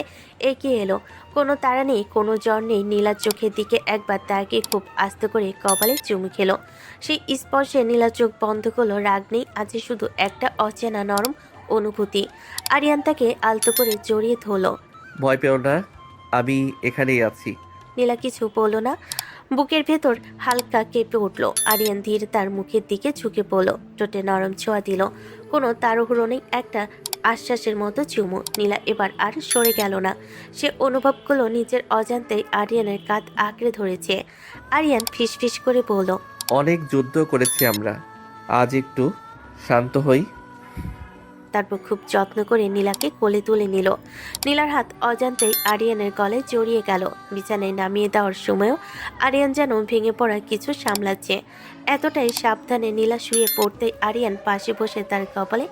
এগিয়ে এলো। কোনো তাড়া নেই, কোনো জ্বর নেই। নীলার চোখের দিকে একবার তাকিয়ে খুব আস্তে করে কপালে চুমু খেলো। সেই স্পর্শে নীলার চোখ বন্ধ করলো। রাগ নেই, আছে শুধু একটা অচেনা নরম অনুভূতি। আরিয়ান তাকে আলতো করে জড়িয়ে ধরল। ভয় পেও না, আমি এখানেই আছি। নীলা কিছু বলল না। বুকের ভেতর হালকা কেঁপে উঠল। আরিয়ান ধীরে তার মুখের দিকে ঝুঁকে পড়ল, ঠোঁটে নরম ছোঁয়া দিল। কোনো তাড়াহুড়ো নেই, একটা আশ্বাসের মতো চুমু। নীলা এবার আর সরে গেল না। সে অনুভব করলো নিজের অজান্তেই আরিয়ানের কাঁধ আঁকড়ে ধরেছে। আরিয়ান ফিসফিস করে বলল, অনেক যুদ্ধ করেছি আমরা, আজ একটু শান্ত হই। তারপর খুব যত্ন করে নীলাকে কোলে তুলে নিল। নীলার হাত অজান্তেই আরিয়ানের গলায় জড়িয়ে গেল। বিছানায় নামিয়ে দেওয়ার সময়ও আরিয়ান যেন ভেঙে পড়া কিছু সামলাচ্ছে। এতটাই সাবধানে নীলা শুয়ে পড়তেই আরিয়ান পাশে বসে তার কপালে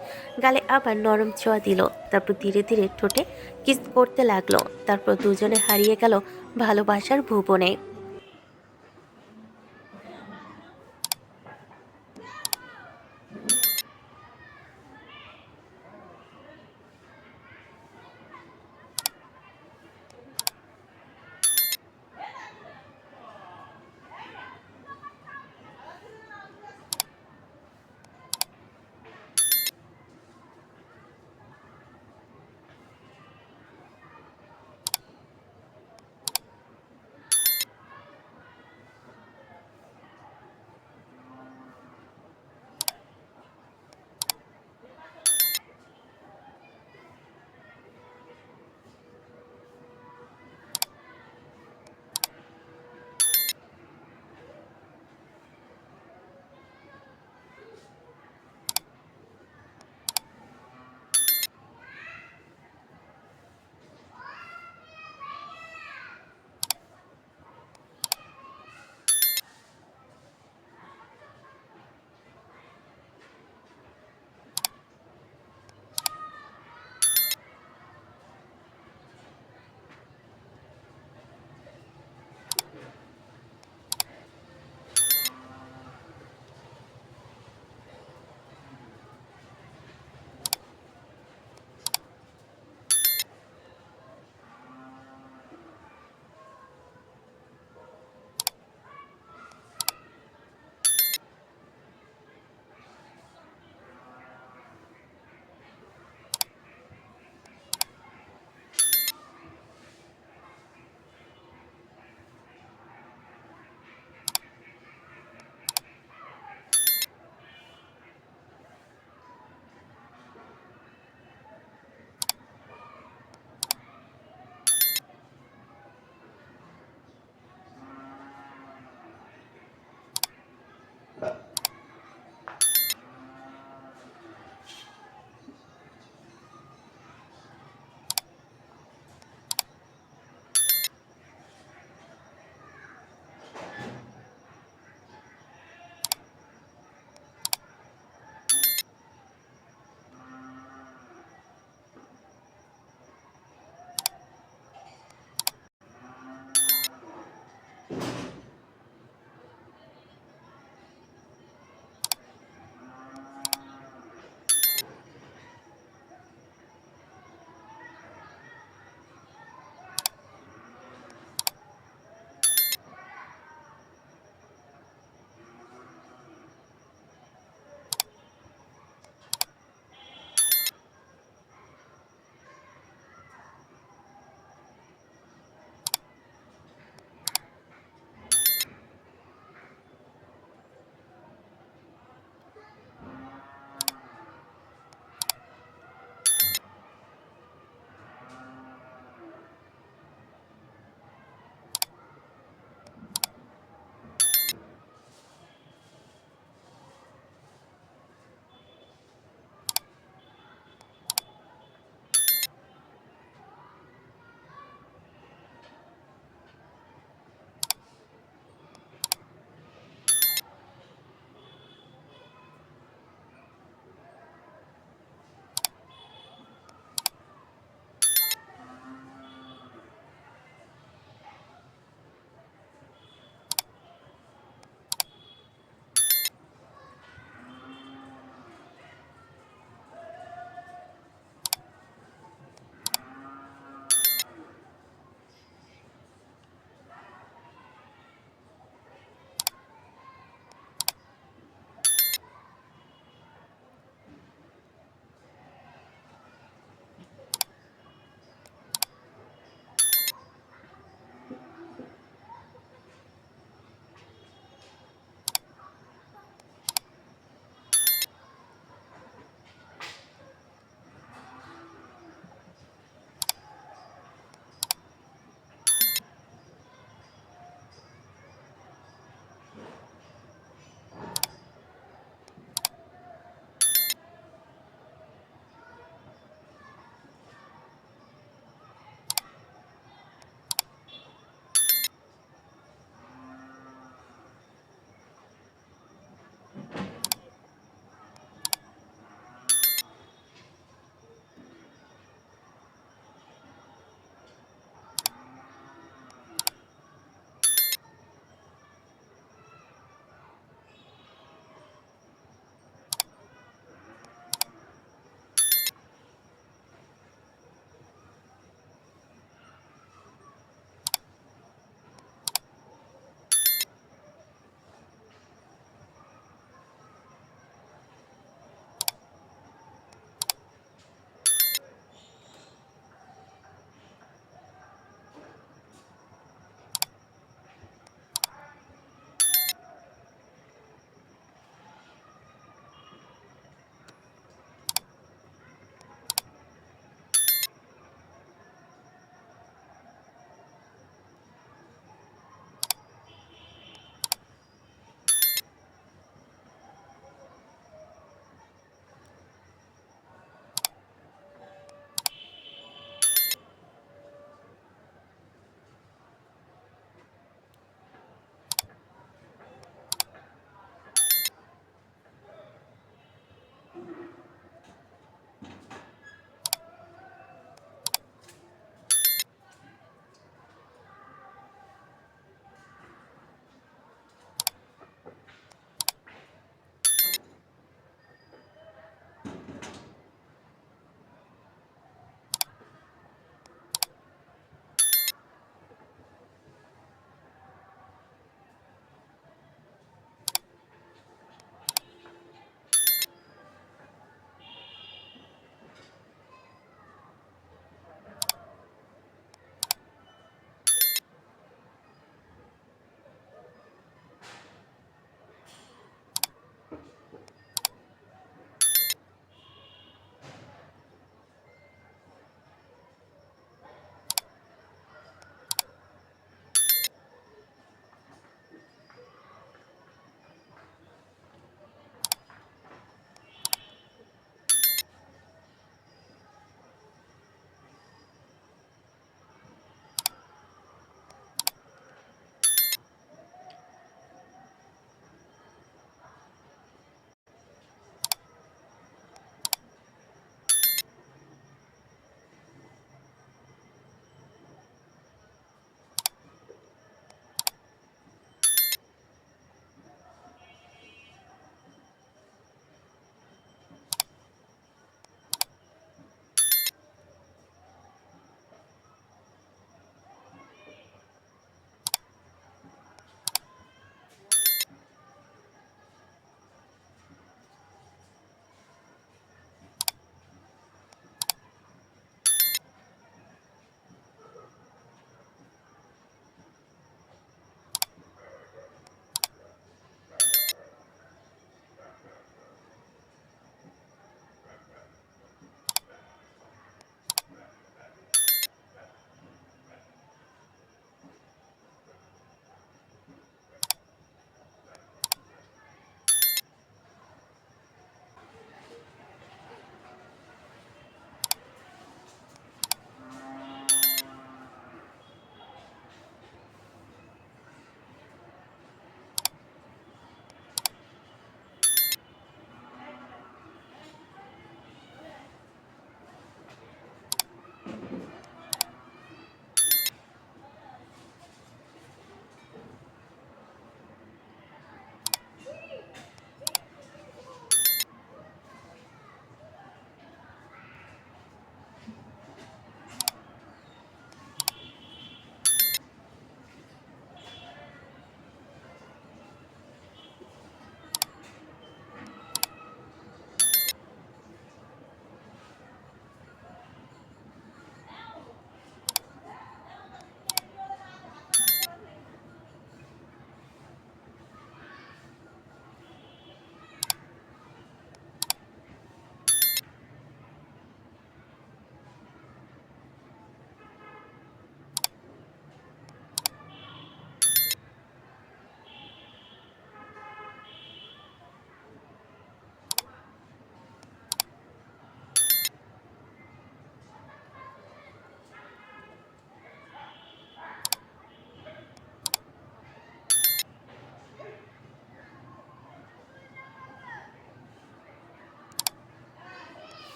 গালে আবার নরম ছোঁয়া দিল। তারপর ধীরে ধীরে ঠোঁটে কিস করতে লাগলো। তারপর দুজনে হারিয়ে গেল ভালোবাসার ভুবনে।